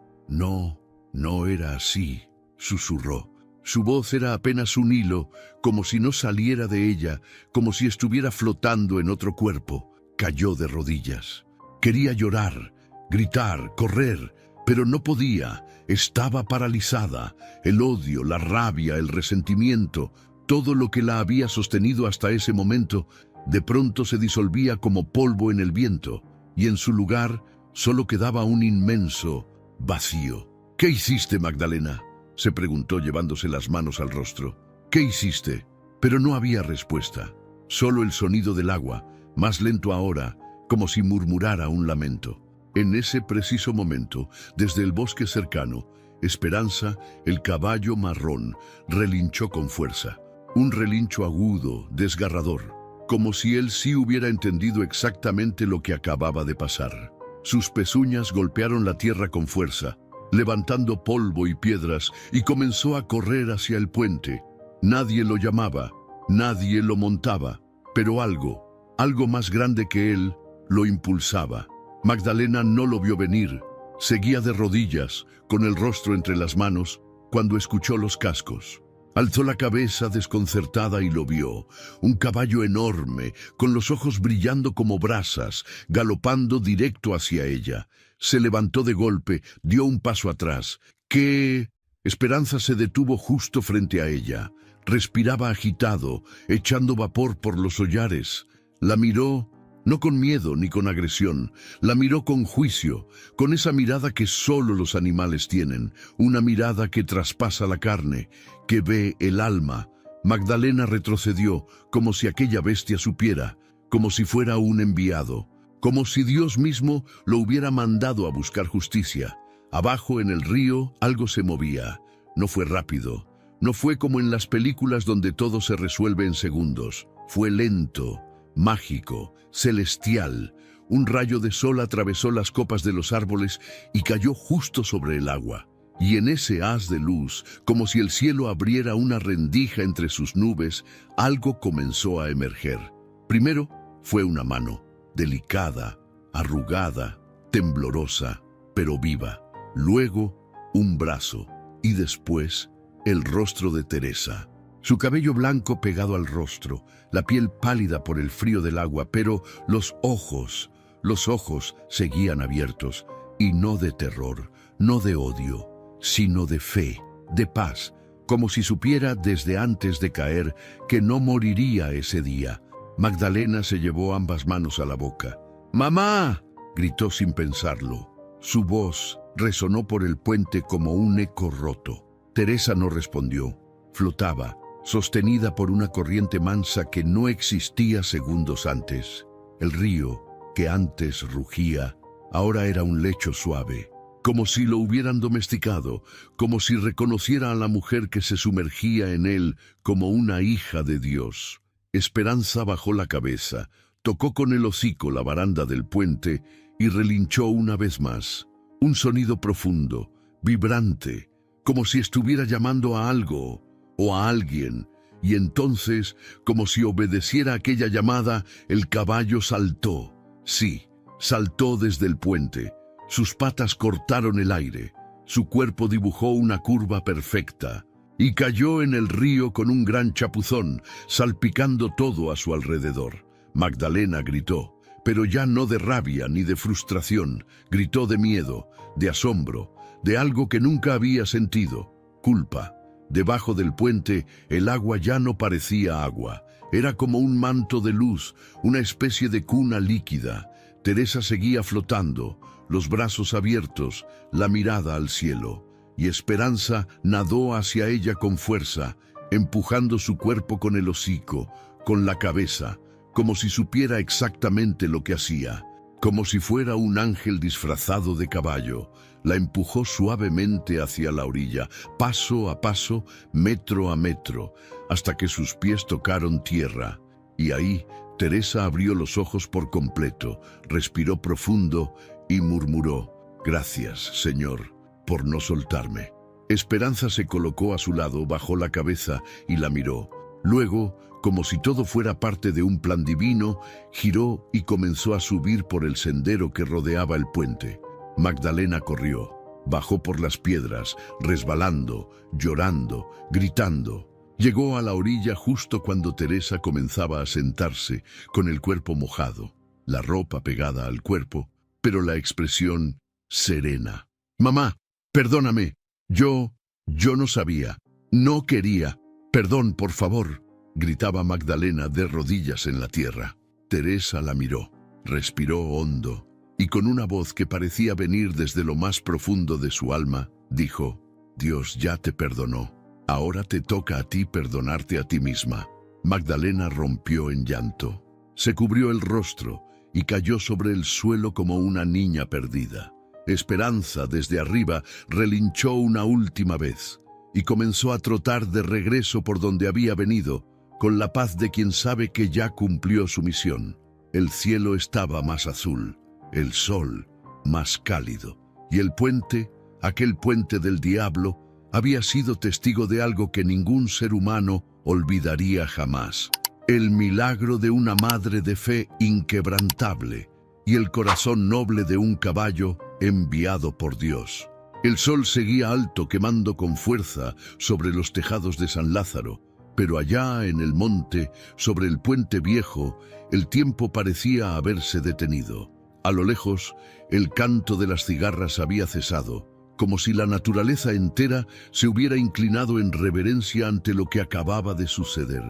no era así, susurró. Su voz era apenas un hilo, como si no saliera de ella, como si estuviera flotando en otro cuerpo. Cayó de rodillas. Quería llorar, gritar, correr, pero no podía. Estaba paralizada. El odio, la rabia, el resentimiento, todo lo que la había sostenido hasta ese momento, de pronto se disolvía como polvo en el viento, y en su lugar solo quedaba un inmenso vacío. ¿Qué hiciste, Magdalena?, se preguntó llevándose las manos al rostro. ¿Qué hiciste? Pero no había respuesta. Solo el sonido del agua, más lento ahora, como si murmurara un lamento. En ese preciso momento, desde el bosque cercano, Esperanza, el caballo marrón, relinchó con fuerza. Un relincho agudo, desgarrador, como si él sí hubiera entendido exactamente lo que acababa de pasar. Sus pezuñas golpearon la tierra con fuerza, levantando polvo y piedras, y comenzó a correr hacia el puente. Nadie lo llamaba, nadie lo montaba, pero algo más grande que él, lo impulsaba. Magdalena no lo vio venir. Seguía de rodillas, con el rostro entre las manos, cuando escuchó los cascos. Alzó la cabeza desconcertada y lo vio. Un caballo enorme, con los ojos brillando como brasas, galopando directo hacia ella. Se levantó de golpe, dio un paso atrás. ¿Qué? Esperanza se detuvo justo frente a ella. Respiraba agitado, echando vapor por los hollares. La miró, no con miedo ni con agresión, la miró con juicio, con esa mirada que solo los animales tienen, una mirada que traspasa la carne, que ve el alma. Magdalena retrocedió, como si aquella bestia supiera, como si fuera un enviado, como si Dios mismo lo hubiera mandado a buscar justicia. Abajo en el río algo se movía. No fue rápido, no fue como en las películas donde todo se resuelve en segundos. Fue lento, mágico, celestial. Un rayo de sol atravesó las copas de los árboles y cayó justo sobre el agua. Y en ese haz de luz, como si el cielo abriera una rendija entre sus nubes, algo comenzó a emerger. Primero fue una mano, delicada, arrugada, temblorosa, pero viva. Luego, un brazo, y después, el rostro de Teresa. Su cabello blanco pegado al rostro, la piel pálida por el frío del agua, pero los ojos seguían abiertos, y no de terror, no de odio, sino de fe, de paz, como si supiera desde antes de caer que no moriría ese día. Magdalena se llevó ambas manos a la boca. ¡Mamá!, gritó sin pensarlo. Su voz resonó por el puente como un eco roto. Teresa no respondió. Flotaba, sostenida por una corriente mansa que no existía segundos antes. El río, que antes rugía, ahora era un lecho suave, como si lo hubieran domesticado, como si reconociera a la mujer que se sumergía en él como una hija de Dios. Esperanza bajó la cabeza, tocó con el hocico la baranda del puente y relinchó una vez más. Un sonido profundo, vibrante, como si estuviera llamando a algo o a alguien, y entonces, como si obedeciera aquella llamada, el caballo saltó. Sí, saltó desde el puente. Sus patas cortaron el aire, su cuerpo dibujó una curva perfecta, y cayó en el río con un gran chapuzón, salpicando todo a su alrededor. Magdalena gritó, pero ya no de rabia ni de frustración, gritó de miedo, de asombro, de algo que nunca había sentido, culpa. Debajo del puente, el agua ya no parecía agua, era como un manto de luz, una especie de cuna líquida. Teresa seguía flotando, los brazos abiertos, la mirada al cielo, y Esperanza nadó hacia ella con fuerza, empujando su cuerpo con el hocico, con la cabeza, como si supiera exactamente lo que hacía. Como si fuera un ángel disfrazado de caballo, la empujó suavemente hacia la orilla, paso a paso, metro a metro, hasta que sus pies tocaron tierra. Y ahí, Teresa abrió los ojos por completo, respiró profundo y murmuró: «Gracias, Señor, por no soltarme». Esperanza se colocó a su lado, bajó la cabeza y la miró. Luego, como si todo fuera parte de un plan divino, giró y comenzó a subir por el sendero que rodeaba el puente. Magdalena corrió, bajó por las piedras, resbalando, llorando, gritando. Llegó a la orilla justo cuando Teresa comenzaba a sentarse, con el cuerpo mojado, la ropa pegada al cuerpo, pero la expresión serena. «Mamá, perdóname. Yo no sabía. No quería. Perdón, por favor», gritaba Magdalena de rodillas en la tierra. Teresa la miró, respiró hondo y con una voz que parecía venir desde lo más profundo de su alma, dijo: «Dios ya te perdonó. Ahora te toca a ti perdonarte a ti misma». Magdalena rompió en llanto. Se cubrió el rostro y cayó sobre el suelo como una niña perdida. Esperanza, desde arriba, relinchó una última vez y comenzó a trotar de regreso por donde había venido, con la paz de quien sabe que ya cumplió su misión. El cielo estaba más azul, el sol más cálido, y el puente, aquel puente del diablo, había sido testigo de algo que ningún ser humano olvidaría jamás: el milagro de una madre de fe inquebrantable y el corazón noble de un caballo enviado por Dios. El sol seguía alto, quemando con fuerza sobre los tejados de San Lázaro, pero allá en el monte, sobre el puente viejo, el tiempo parecía haberse detenido. A lo lejos, el canto de las cigarras había cesado, como si la naturaleza entera se hubiera inclinado en reverencia ante lo que acababa de suceder.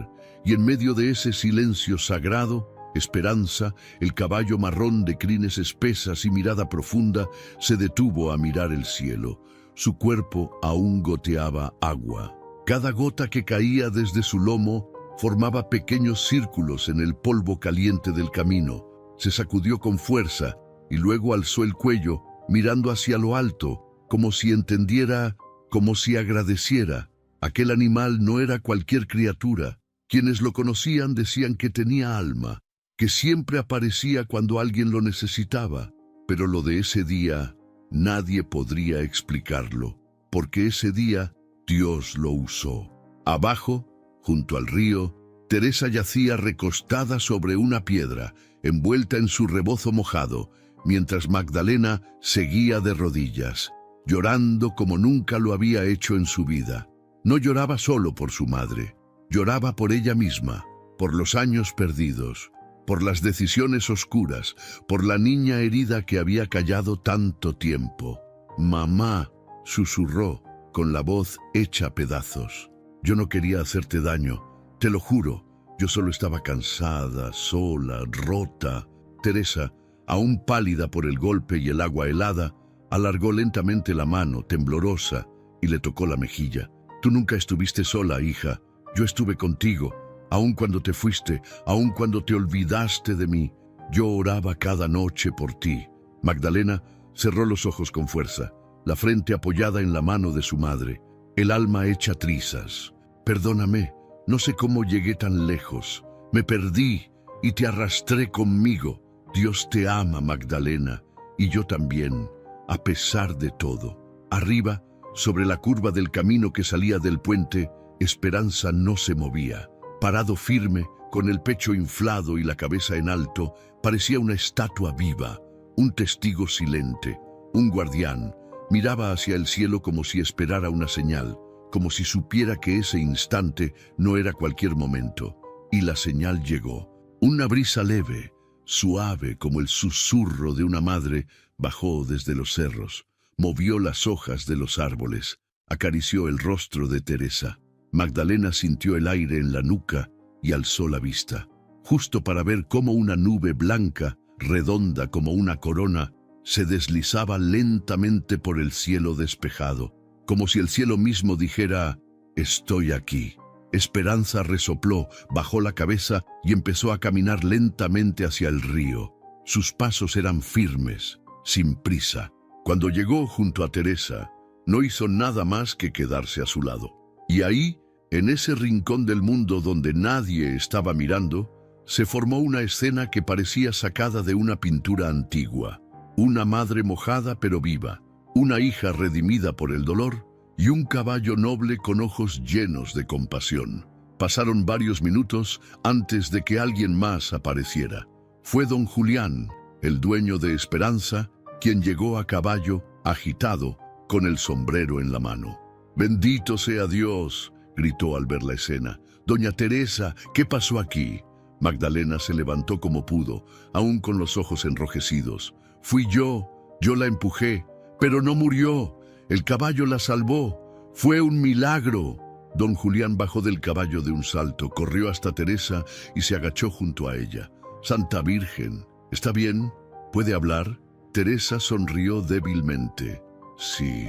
Y en medio de ese silencio sagrado, Esperanza, el caballo marrón de crines espesas y mirada profunda, se detuvo a mirar el cielo. Su cuerpo aún goteaba agua. Cada gota que caía desde su lomo formaba pequeños círculos en el polvo caliente del camino. Se sacudió con fuerza y luego alzó el cuello, mirando hacia lo alto, como si entendiera, como si agradeciera. Aquel animal no era cualquier criatura. Quienes lo conocían decían que tenía alma, que siempre aparecía cuando alguien lo necesitaba. Pero lo de ese día nadie podría explicarlo, porque ese día Dios lo usó. Abajo, junto al río, Teresa yacía recostada sobre una piedra, envuelta en su rebozo mojado, mientras Magdalena seguía de rodillas, llorando como nunca lo había hecho en su vida. No lloraba solo por su madre, lloraba por ella misma, por los años perdidos, por las decisiones oscuras, por la niña herida que había callado tanto tiempo. «Mamá», susurró, con la voz hecha pedazos. «Yo no quería hacerte daño, te lo juro. Yo solo estaba cansada, sola, rota». Teresa, aún pálida por el golpe y el agua helada, alargó lentamente la mano, temblorosa, y le tocó la mejilla. «Tú nunca estuviste sola, hija. Yo estuve contigo. Aun cuando te fuiste, aun cuando te olvidaste de mí, yo oraba cada noche por ti». Magdalena cerró los ojos con fuerza, la frente apoyada en la mano de su madre, el alma hecha trizas. «Perdóname, no sé cómo llegué tan lejos. Me perdí y te arrastré conmigo. Dios te ama, Magdalena, y yo también, a pesar de todo». Arriba, sobre la curva del camino que salía del puente, Esperanza no se movía. Parado firme, con el pecho inflado y la cabeza en alto, parecía una estatua viva, un testigo silente, un guardián. Miraba hacia el cielo como si esperara una señal, como si supiera que ese instante no era cualquier momento. Y la señal llegó. Una brisa leve, suave como el susurro de una madre, bajó desde los cerros, movió las hojas de los árboles, acarició el rostro de Teresa. Magdalena sintió el aire en la nuca y alzó la vista, justo para ver cómo una nube blanca, redonda como una corona, se deslizaba lentamente por el cielo despejado, como si el cielo mismo dijera: «Estoy aquí». Esperanza resopló, bajó la cabeza y empezó a caminar lentamente hacia el río. Sus pasos eran firmes, sin prisa. Cuando llegó junto a Teresa, no hizo nada más que quedarse a su lado. Y ahí, en ese rincón del mundo donde nadie estaba mirando, se formó una escena que parecía sacada de una pintura antigua. Una madre mojada pero viva, una hija redimida por el dolor y un caballo noble con ojos llenos de compasión. Pasaron varios minutos antes de que alguien más apareciera. Fue don Julián, el dueño de Esperanza, quien llegó a caballo, agitado, con el sombrero en la mano. «Bendito sea Dios», gritó al ver la escena. «Doña Teresa, ¿qué pasó aquí?» Magdalena se levantó como pudo, aún con los ojos enrojecidos. «Fui yo la empujé, pero no murió. El caballo la salvó. Fue un milagro». Don Julián bajó del caballo de un salto, corrió hasta Teresa y se agachó junto a ella. «Santa Virgen, ¿está bien? ¿Puede hablar?» Teresa sonrió débilmente. «Sí,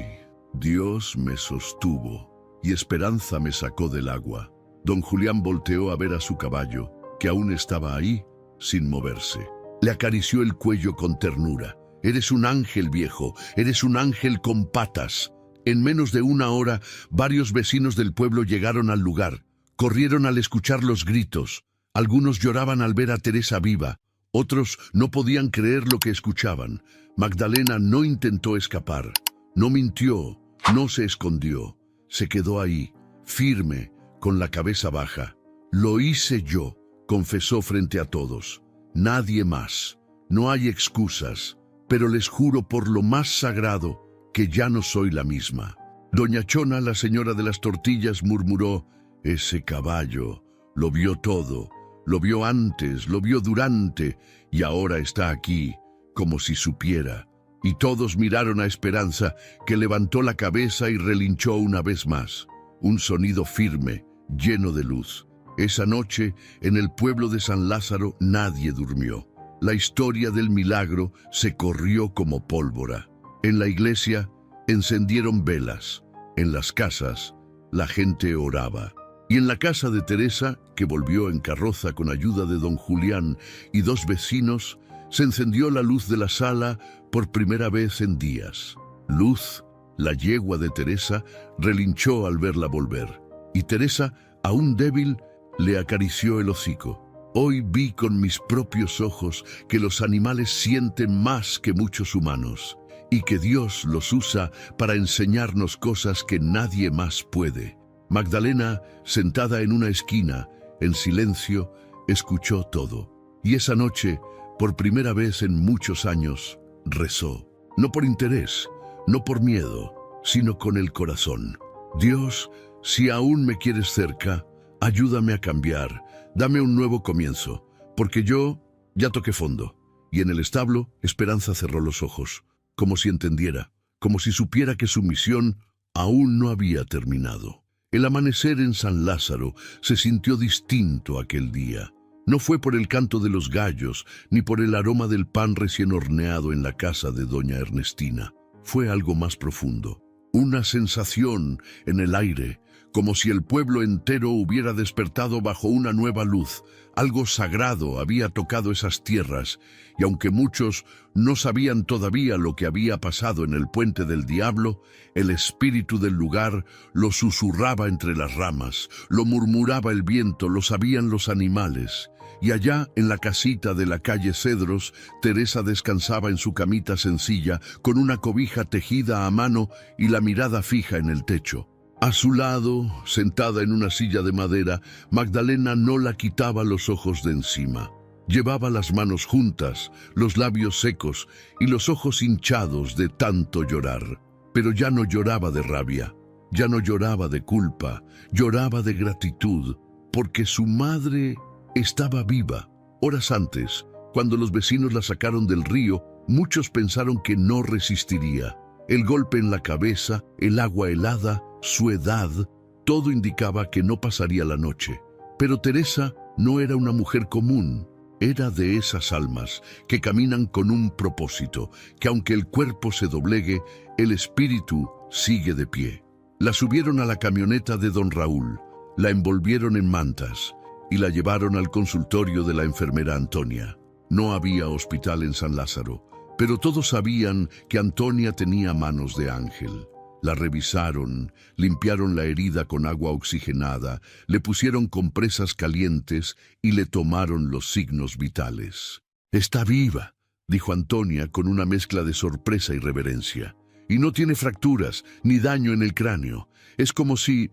Dios me sostuvo y Esperanza me sacó del agua». Don Julián volteó a ver a su caballo, que aún estaba ahí, sin moverse. Le acarició el cuello con ternura. «Eres un ángel, viejo, eres un ángel con patas». En menos de una hora, varios vecinos del pueblo llegaron al lugar. Corrieron al escuchar los gritos. Algunos lloraban al ver a Teresa viva. Otros no podían creer lo que escuchaban. Magdalena no intentó escapar. No mintió, no se escondió. Se quedó ahí, firme, con la cabeza baja. «Lo hice yo», confesó frente a todos. «Nadie más. No hay excusas. Pero les juro por lo más sagrado que ya no soy la misma». Doña Chona, la señora de las tortillas, murmuró: «Ese caballo lo vio todo, lo vio antes, lo vio durante, y ahora está aquí, como si supiera». Y todos miraron a Esperanza, que levantó la cabeza y relinchó una vez más. Un sonido firme, lleno de luz. Esa noche, en el pueblo de San Lázaro, nadie durmió. La historia del milagro se corrió como pólvora. En la iglesia encendieron velas. En las casas la gente oraba. Y en la casa de Teresa, que volvió en carroza con ayuda de don Julián y dos vecinos, se encendió la luz de la sala por primera vez en días. Luz, la yegua de Teresa, relinchó al verla volver. Y Teresa, aún débil, le acarició el hocico. «Hoy vi con mis propios ojos que los animales sienten más que muchos humanos, y que Dios los usa para enseñarnos cosas que nadie más puede». Magdalena, sentada en una esquina, en silencio, escuchó todo. Y esa noche, por primera vez en muchos años, rezó. No por interés, no por miedo, sino con el corazón. «Dios, si aún me quieres cerca, ayúdame a cambiar, dame un nuevo comienzo, porque yo ya toqué fondo». Y en el establo, Esperanza cerró los ojos, como si entendiera, como si supiera que su misión aún no había terminado. El amanecer en San Lázaro se sintió distinto aquel día. No fue por el canto de los gallos, ni por el aroma del pan recién horneado en la casa de doña Ernestina. Fue algo más profundo. Una sensación en el aire, como si el pueblo entero hubiera despertado bajo una nueva luz. Algo sagrado había tocado esas tierras, y aunque muchos no sabían todavía lo que había pasado en el Puente del Diablo, el espíritu del lugar lo susurraba entre las ramas, lo murmuraba el viento, lo sabían los animales. Y allá, en la casita de la calle Cedros, Teresa descansaba en su camita sencilla, con una cobija tejida a mano y la mirada fija en el techo. A su lado, sentada en una silla de madera, Magdalena no la quitaba los ojos de encima. Llevaba las manos juntas, los labios secos y los ojos hinchados de tanto llorar. Pero ya no lloraba de rabia, ya no lloraba de culpa, lloraba de gratitud, porque su madre estaba viva. Horas antes, cuando los vecinos la sacaron del río, muchos pensaron que no resistiría. El golpe en la cabeza, el agua helada, su edad, todo indicaba que no pasaría la noche. Pero Teresa no era una mujer común, era de esas almas que caminan con un propósito, que aunque el cuerpo se doblegue, el espíritu sigue de pie. La subieron a la camioneta de don Raúl, la envolvieron en mantas y la llevaron al consultorio de la enfermera Antonia. No había hospital en San Lázaro, pero todos sabían que Antonia tenía manos de ángel. La revisaron, limpiaron la herida con agua oxigenada, le pusieron compresas calientes y le tomaron los signos vitales. «Está viva», dijo Antonia con una mezcla de sorpresa y reverencia. «Y no tiene fracturas ni daño en el cráneo. Es como si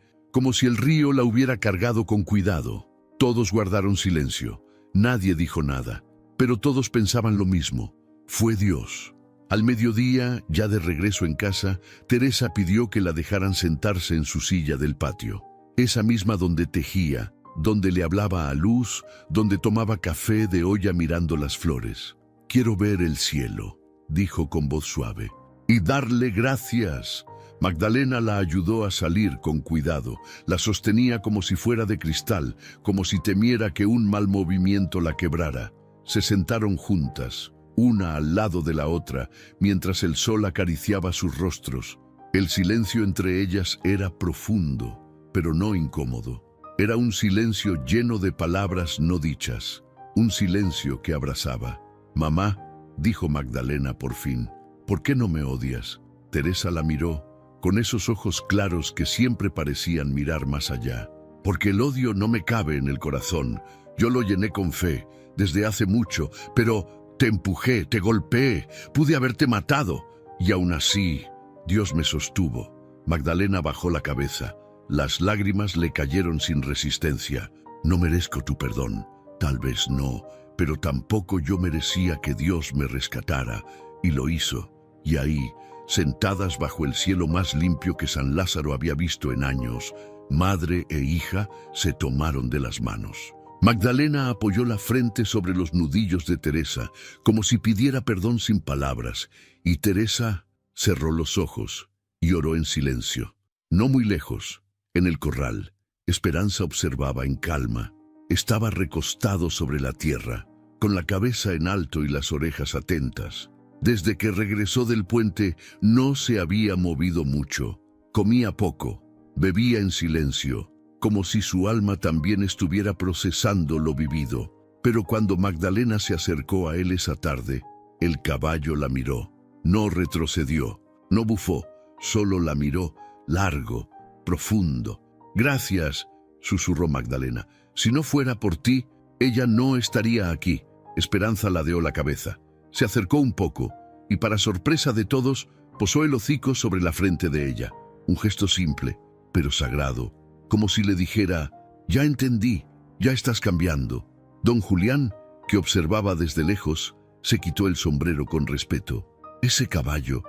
el río la hubiera cargado con cuidado». Todos guardaron silencio. Nadie dijo nada, pero todos pensaban lo mismo. Fue Dios. Al mediodía, ya de regreso en casa, Teresa pidió que la dejaran sentarse en su silla del patio. Esa misma donde tejía, donde le hablaba a Luz, donde tomaba café de olla mirando las flores. «Quiero ver el cielo», dijo con voz suave, «y darle gracias». Magdalena la ayudó a salir con cuidado. La sostenía como si fuera de cristal, como si temiera que un mal movimiento la quebrara. Se sentaron juntas, una al lado de la otra, mientras el sol acariciaba sus rostros. El silencio entre ellas era profundo, pero no incómodo. Era un silencio lleno de palabras no dichas, un silencio que abrazaba. «Mamá», dijo Magdalena por fin, «¿por qué no me odias?». Teresa la miró, con esos ojos claros que siempre parecían mirar más allá. «Porque el odio no me cabe en el corazón. Yo lo llené con fe, desde hace mucho, pero te empujé, te golpeé, pude haberte matado. Y aún así, Dios me sostuvo». Magdalena bajó la cabeza. Las lágrimas le cayeron sin resistencia. «No merezco tu perdón, tal vez no, pero tampoco yo merecía que Dios me rescatara, y lo hizo». Y ahí, sentadas bajo el cielo más limpio que San Lázaro había visto en años, madre e hija se tomaron de las manos. Magdalena apoyó la frente sobre los nudillos de Teresa, como si pidiera perdón sin palabras, y Teresa cerró los ojos y oró en silencio. No muy lejos, en el corral, Esperanza observaba en calma. Estaba recostado sobre la tierra, con la cabeza en alto y las orejas atentas. Desde que regresó del puente no se había movido mucho. Comía poco, bebía en silencio, como si su alma también estuviera procesando lo vivido. Pero cuando Magdalena se acercó a él esa tarde, el caballo la miró. No retrocedió, no bufó, solo la miró, largo, profundo. «Gracias», susurró Magdalena. «Si no fuera por ti, ella no estaría aquí». Esperanza ladeó la cabeza. Se acercó un poco y, para sorpresa de todos, posó el hocico sobre la frente de ella. Un gesto simple, pero sagrado, como si le dijera: «Ya entendí, ya estás cambiando». Don Julián, que observaba desde lejos, se quitó el sombrero con respeto. Ese caballo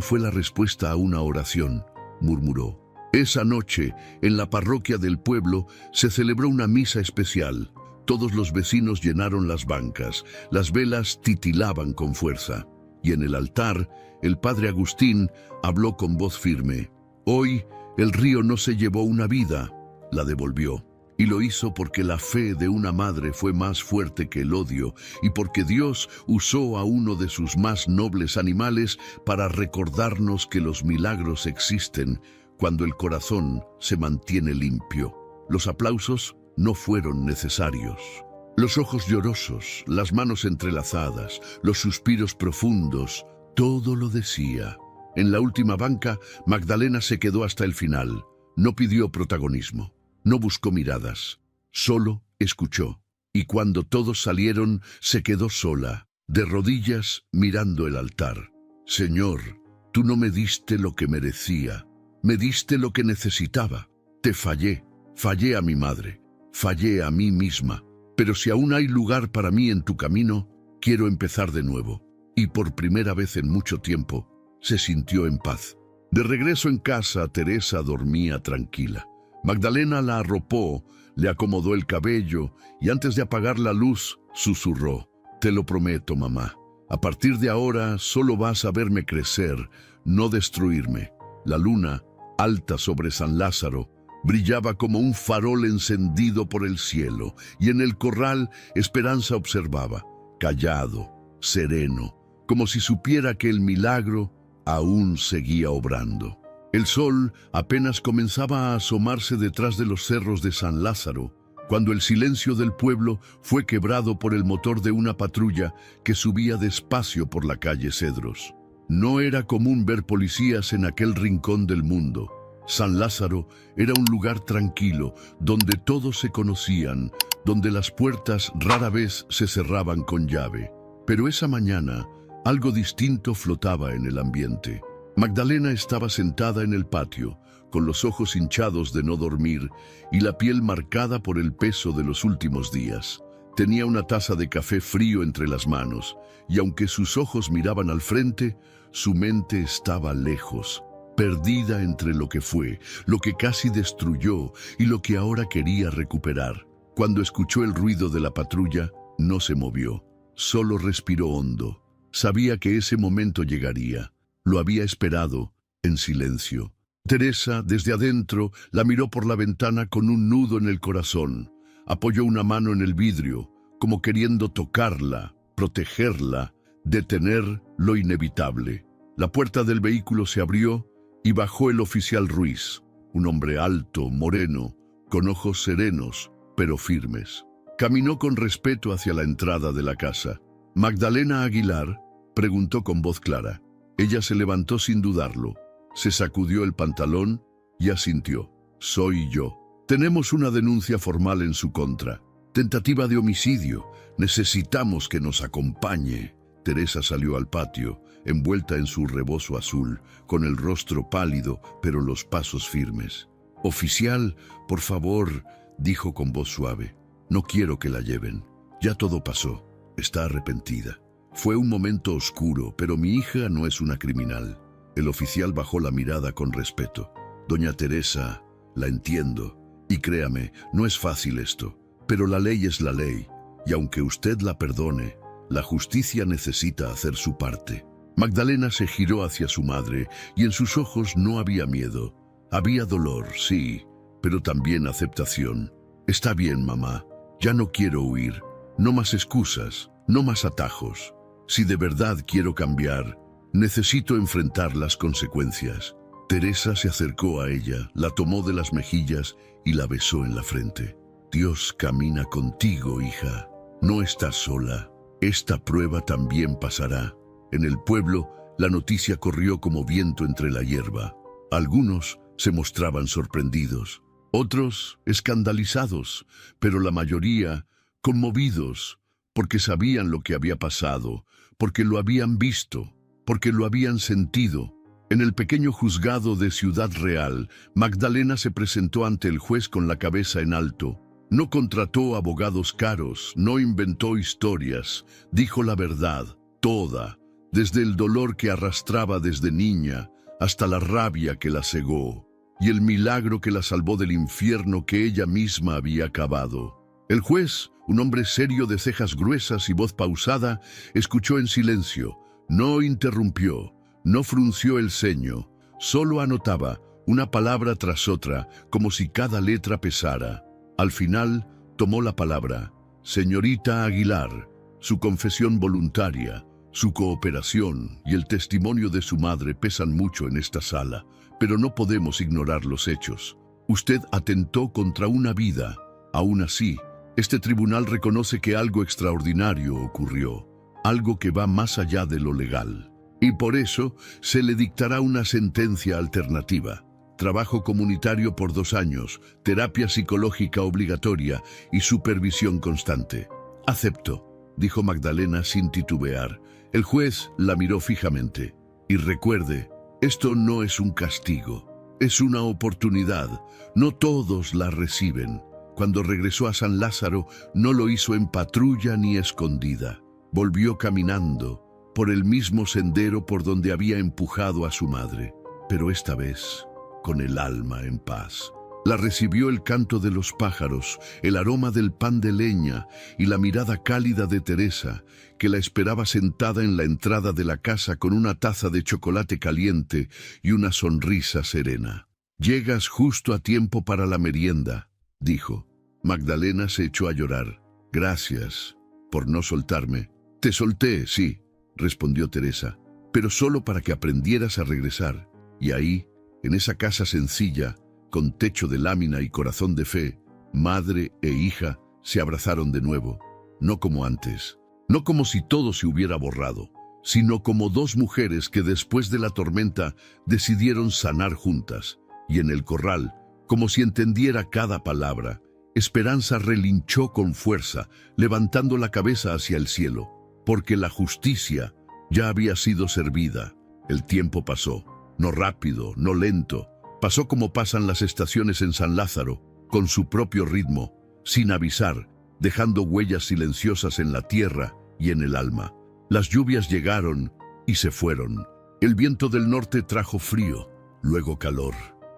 fue la respuesta a una oración», murmuró. Esa noche, en la parroquia del pueblo, se celebró una misa especial. Todos los vecinos llenaron las bancas, las velas titilaban con fuerza. Y en el altar, el padre Agustín habló con voz firme. «Hoy, el río no se llevó una vida, la devolvió. Y lo hizo porque la fe de una madre fue más fuerte que el odio, y porque Dios usó a uno de sus más nobles animales para recordarnos que los milagros existen cuando el corazón se mantiene limpio». Los aplausos no fueron necesarios. Los ojos llorosos, las manos entrelazadas, los suspiros profundos, todo lo decía. En la última banca, Magdalena se quedó hasta el final. No pidió protagonismo, no buscó miradas, solo escuchó. Y cuando todos salieron, se quedó sola, de rodillas mirando el altar. «Señor, tú no me diste lo que merecía, me diste lo que necesitaba. Te fallé, fallé a mi madre, fallé a mí misma. Pero si aún hay lugar para mí en tu camino, quiero empezar de nuevo». Y por primera vez en mucho tiempo, se sintió en paz. De regreso en casa, Teresa dormía tranquila. Magdalena la arropó, le acomodó el cabello y antes de apagar la luz, susurró: «Te lo prometo, mamá. A partir de ahora solo vas a verme crecer, no destruirme». La luna, alta sobre San Lázaro, brillaba como un farol encendido por el cielo, y en el corral Esperanza observaba, callado, sereno, como si supiera que el milagro aún seguía obrando. El sol apenas comenzaba a asomarse detrás de los cerros de San Lázaro, cuando el silencio del pueblo fue quebrado por el motor de una patrulla que subía despacio por la calle Cedros. No era común ver policías en aquel rincón del mundo. San Lázaro era un lugar tranquilo, donde todos se conocían, donde las puertas rara vez se cerraban con llave. Pero esa mañana, algo distinto flotaba en el ambiente. Magdalena estaba sentada en el patio, con los ojos hinchados de no dormir y la piel marcada por el peso de los últimos días. Tenía una taza de café frío entre las manos, y aunque sus ojos miraban al frente, su mente estaba lejos, perdida entre lo que fue, lo que casi destruyó y lo que ahora quería recuperar. Cuando escuchó el ruido de la patrulla, no se movió, solo respiró hondo. Sabía que ese momento llegaría. Lo había esperado, en silencio. Teresa, desde adentro, la miró por la ventana con un nudo en el corazón. Apoyó una mano en el vidrio, como queriendo tocarla, protegerla, detener lo inevitable. La puerta del vehículo se abrió y bajó el oficial Ruiz, un hombre alto, moreno, con ojos serenos, pero firmes. Caminó con respeto hacia la entrada de la casa. Magdalena Aguilar preguntó con voz clara. Ella se levantó sin dudarlo, se sacudió el pantalón y asintió. Soy yo. Tenemos una denuncia formal en su contra. Tentativa de homicidio. Necesitamos que nos acompañe. Teresa salió al patio, envuelta en su rebozo azul, con el rostro pálido, pero los pasos firmes. Oficial, por favor, dijo con voz suave. No quiero que la lleven. Ya todo pasó. Está arrepentida. Fue un momento oscuro, pero mi hija no es una criminal. El oficial bajó la mirada con respeto. Doña Teresa, la entiendo. Y créame, no es fácil esto. Pero la ley es la ley. Y aunque usted la perdone, la justicia necesita hacer su parte. Magdalena se giró hacia su madre y en sus ojos no había miedo. Había dolor, sí, pero también aceptación. Está bien, mamá. Ya no quiero huir. No más excusas, no más atajos. Si de verdad quiero cambiar, necesito enfrentar las consecuencias. Teresa se acercó a ella, la tomó de las mejillas y la besó en la frente. Dios camina contigo, hija. No estás sola. Esta prueba también pasará. En el pueblo, la noticia corrió como viento entre la hierba. Algunos se mostraban sorprendidos, otros escandalizados, pero la mayoría conmovidos, porque sabían lo que había pasado, porque lo habían visto, porque lo habían sentido. En el pequeño juzgado de Ciudad Real, Magdalena se presentó ante el juez con la cabeza en alto. No contrató abogados caros, no inventó historias, dijo la verdad, toda, desde el dolor que arrastraba desde niña hasta la rabia que la cegó y el milagro que la salvó del infierno que ella misma había cavado. El juez, un hombre serio de cejas gruesas y voz pausada, escuchó en silencio, no interrumpió, no frunció el ceño, solo anotaba una palabra tras otra, como si cada letra pesara. Al final, tomó la palabra. Señorita Aguilar, su confesión voluntaria, su cooperación y el testimonio de su madre pesan mucho en esta sala, pero no podemos ignorar los hechos. Usted atentó contra una vida. Aún así, este tribunal reconoce que algo extraordinario ocurrió, algo que va más allá de lo legal. Y por eso se le dictará una sentencia alternativa. Trabajo comunitario por 2 años, terapia psicológica obligatoria y supervisión constante. Acepto, dijo Magdalena sin titubear. El juez la miró fijamente. Y recuerde, esto no es un castigo, es una oportunidad. No todos la reciben. Cuando regresó a San Lázaro, no lo hizo en patrulla ni escondida. Volvió caminando por el mismo sendero por donde había empujado a su madre, pero esta vez con el alma en paz. La recibió el canto de los pájaros, el aroma del pan de leña y la mirada cálida de Teresa, que la esperaba sentada en la entrada de la casa con una taza de chocolate caliente y una sonrisa serena. «Llegas justo a tiempo para la merienda», dijo. Magdalena se echó a llorar. «Gracias por no soltarme». «Te solté, sí», respondió Teresa, «pero solo para que aprendieras a regresar. Y ahí, en esa casa sencilla, con techo de lámina y corazón de fe, Madre e hija se abrazaron de nuevo, no como antes, no como si todo se hubiera borrado, sino como dos mujeres que después de la tormenta decidieron sanar juntas. Y en el corral, como si entendiera cada palabra, Esperanza relinchó con fuerza, levantando la cabeza hacia el cielo, porque la justicia ya había sido servida. El tiempo pasó, no rápido, no lento, pasó como pasan las estaciones en San Lázaro, con su propio ritmo, sin avisar, dejando huellas silenciosas en la tierra y en el alma. Las lluvias llegaron y se fueron. El viento del norte trajo frío, luego calor.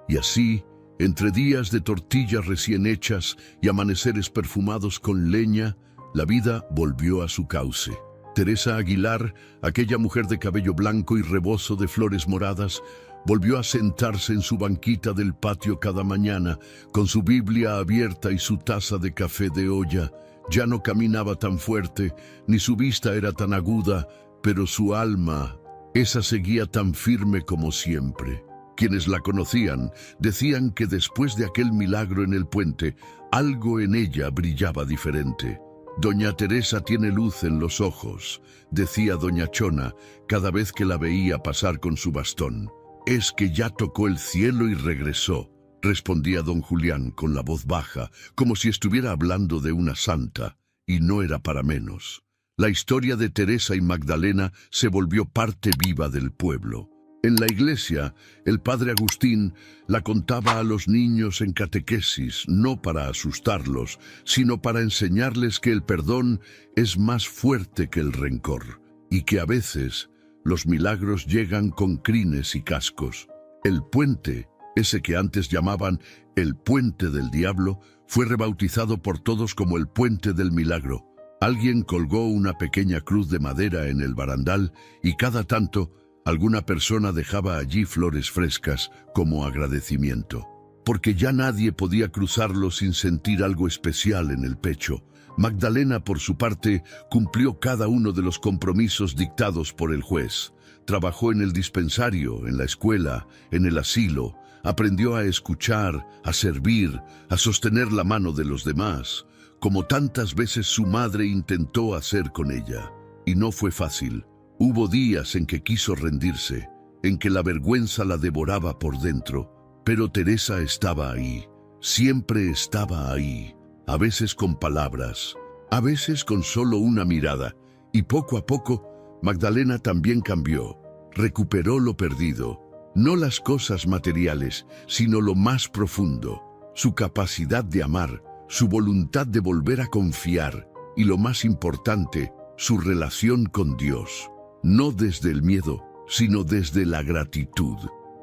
Y así, entre días de tortillas recién hechas y amaneceres perfumados con leña, la vida volvió a su cauce. Teresa Aguilar, aquella mujer de cabello blanco y rebozo de flores moradas, volvió a sentarse en su banquita del patio cada mañana, con su Biblia abierta y su taza de café de olla. Ya no caminaba tan fuerte, ni su vista era tan aguda, pero su alma, esa seguía tan firme como siempre. Quienes la conocían decían que después de aquel milagro en el puente, algo en ella brillaba diferente. Doña Teresa tiene luz en los ojos, decía doña Chona cada vez que la veía pasar con su bastón. Es que ya tocó el cielo y regresó, respondía don Julián con la voz baja, como si estuviera hablando de una santa, y no era para menos. La historia de Teresa y Magdalena se volvió parte viva del pueblo. En la iglesia, el padre Agustín la contaba a los niños en catequesis, no para asustarlos, sino para enseñarles que el perdón es más fuerte que el rencor, y que a veces los milagros llegan con crines y cascos. El puente, ese que antes llamaban el puente del diablo, fue rebautizado por todos como el puente del milagro. Alguien colgó una pequeña cruz de madera en el barandal y cada tanto alguna persona dejaba allí flores frescas como agradecimiento, porque ya nadie podía cruzarlo sin sentir algo especial en el pecho. Magdalena, por su parte, cumplió cada uno de los compromisos dictados por el juez. Trabajó en el dispensario, en la escuela, en el asilo, aprendió a escuchar, a servir, a sostener la mano de los demás, como tantas veces su madre intentó hacer con ella. Y no fue fácil. Hubo días en que quiso rendirse, en que la vergüenza la devoraba por dentro, pero Teresa estaba ahí, siempre estaba ahí, a veces con palabras, a veces con solo una mirada, y poco a poco Magdalena también cambió, recuperó lo perdido, no las cosas materiales, sino lo más profundo, su capacidad de amar, su voluntad de volver a confiar, y lo más importante, su relación con Dios. No desde el miedo, sino desde la gratitud.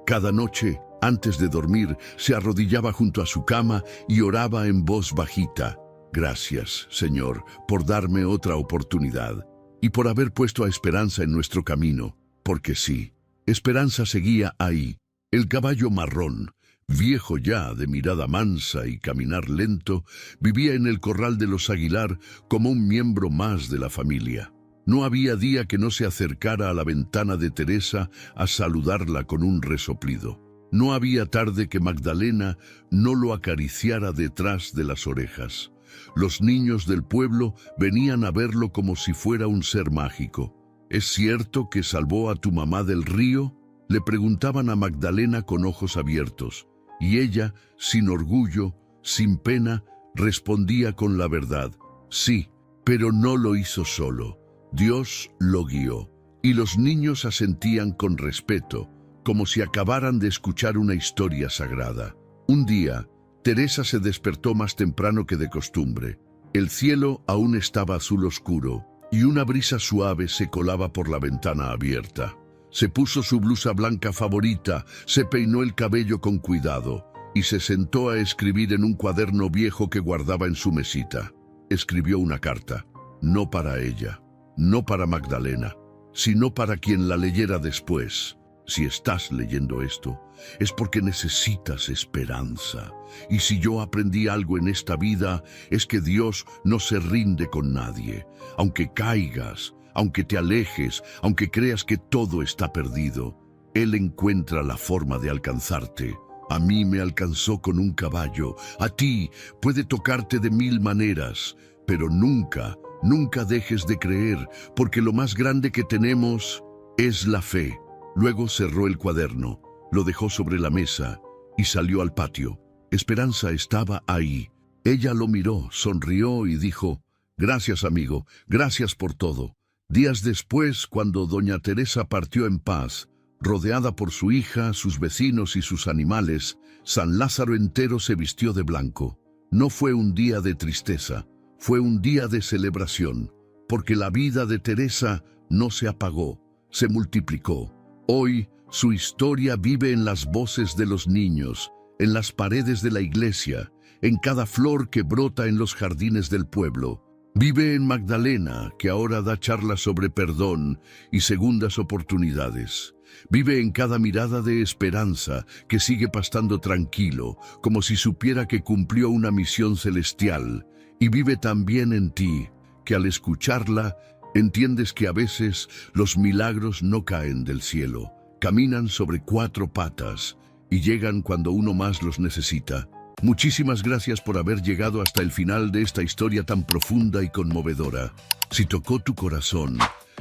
Cada noche, antes de dormir, se arrodillaba junto a su cama y oraba en voz bajita. Gracias, Señor, por darme otra oportunidad y por haber puesto a Esperanza en nuestro camino. Porque sí, Esperanza seguía ahí, el caballo marrón, viejo ya, de mirada mansa y caminar lento, vivía en el corral de los Aguilar como un miembro más de la familia. No había día que no se acercara a la ventana de Teresa a saludarla con un resoplido. No había tarde que Magdalena no lo acariciara detrás de las orejas. Los niños del pueblo venían a verlo como si fuera un ser mágico. ¿Es cierto que salvó a tu mamá del río?, le preguntaban a Magdalena con ojos abiertos, y ella, sin orgullo, sin pena, respondía con la verdad. Sí, pero no lo hizo solo. Dios lo guió, y los niños asentían con respeto, como si acabaran de escuchar una historia sagrada. Un día, Teresa se despertó más temprano que de costumbre. El cielo aún estaba azul oscuro, y una brisa suave se colaba por la ventana abierta. Se puso su blusa blanca favorita, se peinó el cabello con cuidado, y se sentó a escribir en un cuaderno viejo que guardaba en su mesita. Escribió una carta, no para ella, no para Magdalena, sino para quien la leyera después. Si estás leyendo esto, es porque necesitas esperanza. Y si yo aprendí algo en esta vida, es que Dios no se rinde con nadie. Aunque caigas, aunque te alejes, aunque creas que todo está perdido, Él encuentra la forma de alcanzarte, A mí me alcanzó con un caballo, a ti puede tocarte de 1000 maneras, pero nunca, nunca dejes de creer, porque lo más grande que tenemos es la fe. Luego cerró el cuaderno, lo dejó sobre la mesa y salió al patio. Esperanza estaba ahí. Ella lo miró, sonrió y dijo: «Gracias, amigo, gracias por todo». Días después, cuando doña Teresa partió en paz, rodeada por su hija, sus vecinos y sus animales, San Lázaro entero se vistió de blanco. No fue un día de tristeza, fue un día de celebración, porque la vida de Teresa no se apagó, se multiplicó. Hoy, su historia vive en las voces de los niños, en las paredes de la iglesia, en cada flor que brota en los jardines del pueblo. Vive en Magdalena, que ahora da charlas sobre perdón y segundas oportunidades. Vive en cada mirada de esperanza que sigue pastando tranquilo, como si supiera que cumplió una misión celestial. Y vive también en ti, que al escucharla, entiendes que a veces los milagros no caen del cielo, caminan sobre 4 patas y llegan cuando uno más los necesita. Muchísimas gracias por haber llegado hasta el final de esta historia tan profunda y conmovedora. Si tocó tu corazón,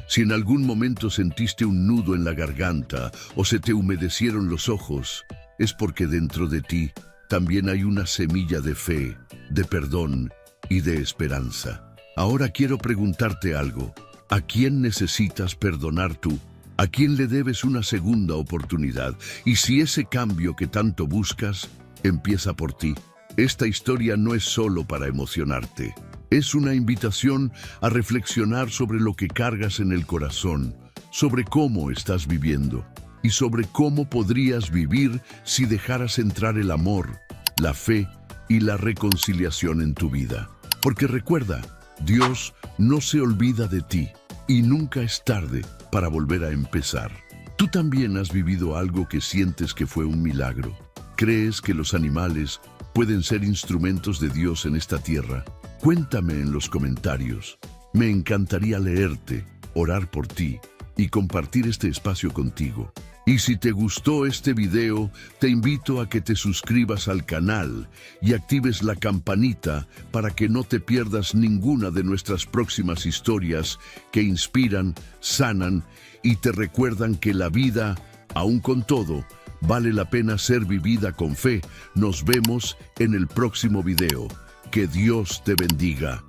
si en algún momento sentiste un nudo en la garganta o se te humedecieron los ojos, es porque dentro de ti también hay una semilla de fe, de perdón y de esperanza. Ahora quiero preguntarte algo. ¿A quién necesitas perdonar tú? ¿A quién le debes una segunda oportunidad? Y si ese cambio que tanto buscas empieza por ti. Esta historia no es solo para emocionarte. Es una invitación a reflexionar sobre lo que cargas en el corazón, sobre cómo estás viviendo y sobre cómo podrías vivir si dejaras entrar el amor, la fe y la reconciliación en tu vida. Porque recuerda, Dios no se olvida de ti y nunca es tarde para volver a empezar. Tú también has vivido algo que sientes que fue un milagro. ¿Crees que los animales pueden ser instrumentos de Dios en esta tierra? Cuéntame en los comentarios. Me encantaría leerte, orar por ti y compartir este espacio contigo. Y si te gustó este video, te invito a que te suscribas al canal y actives la campanita para que no te pierdas ninguna de nuestras próximas historias que inspiran, sanan y te recuerdan que la vida, aun con todo, vale la pena ser vivida con fe. Nos vemos en el próximo video. Que Dios te bendiga.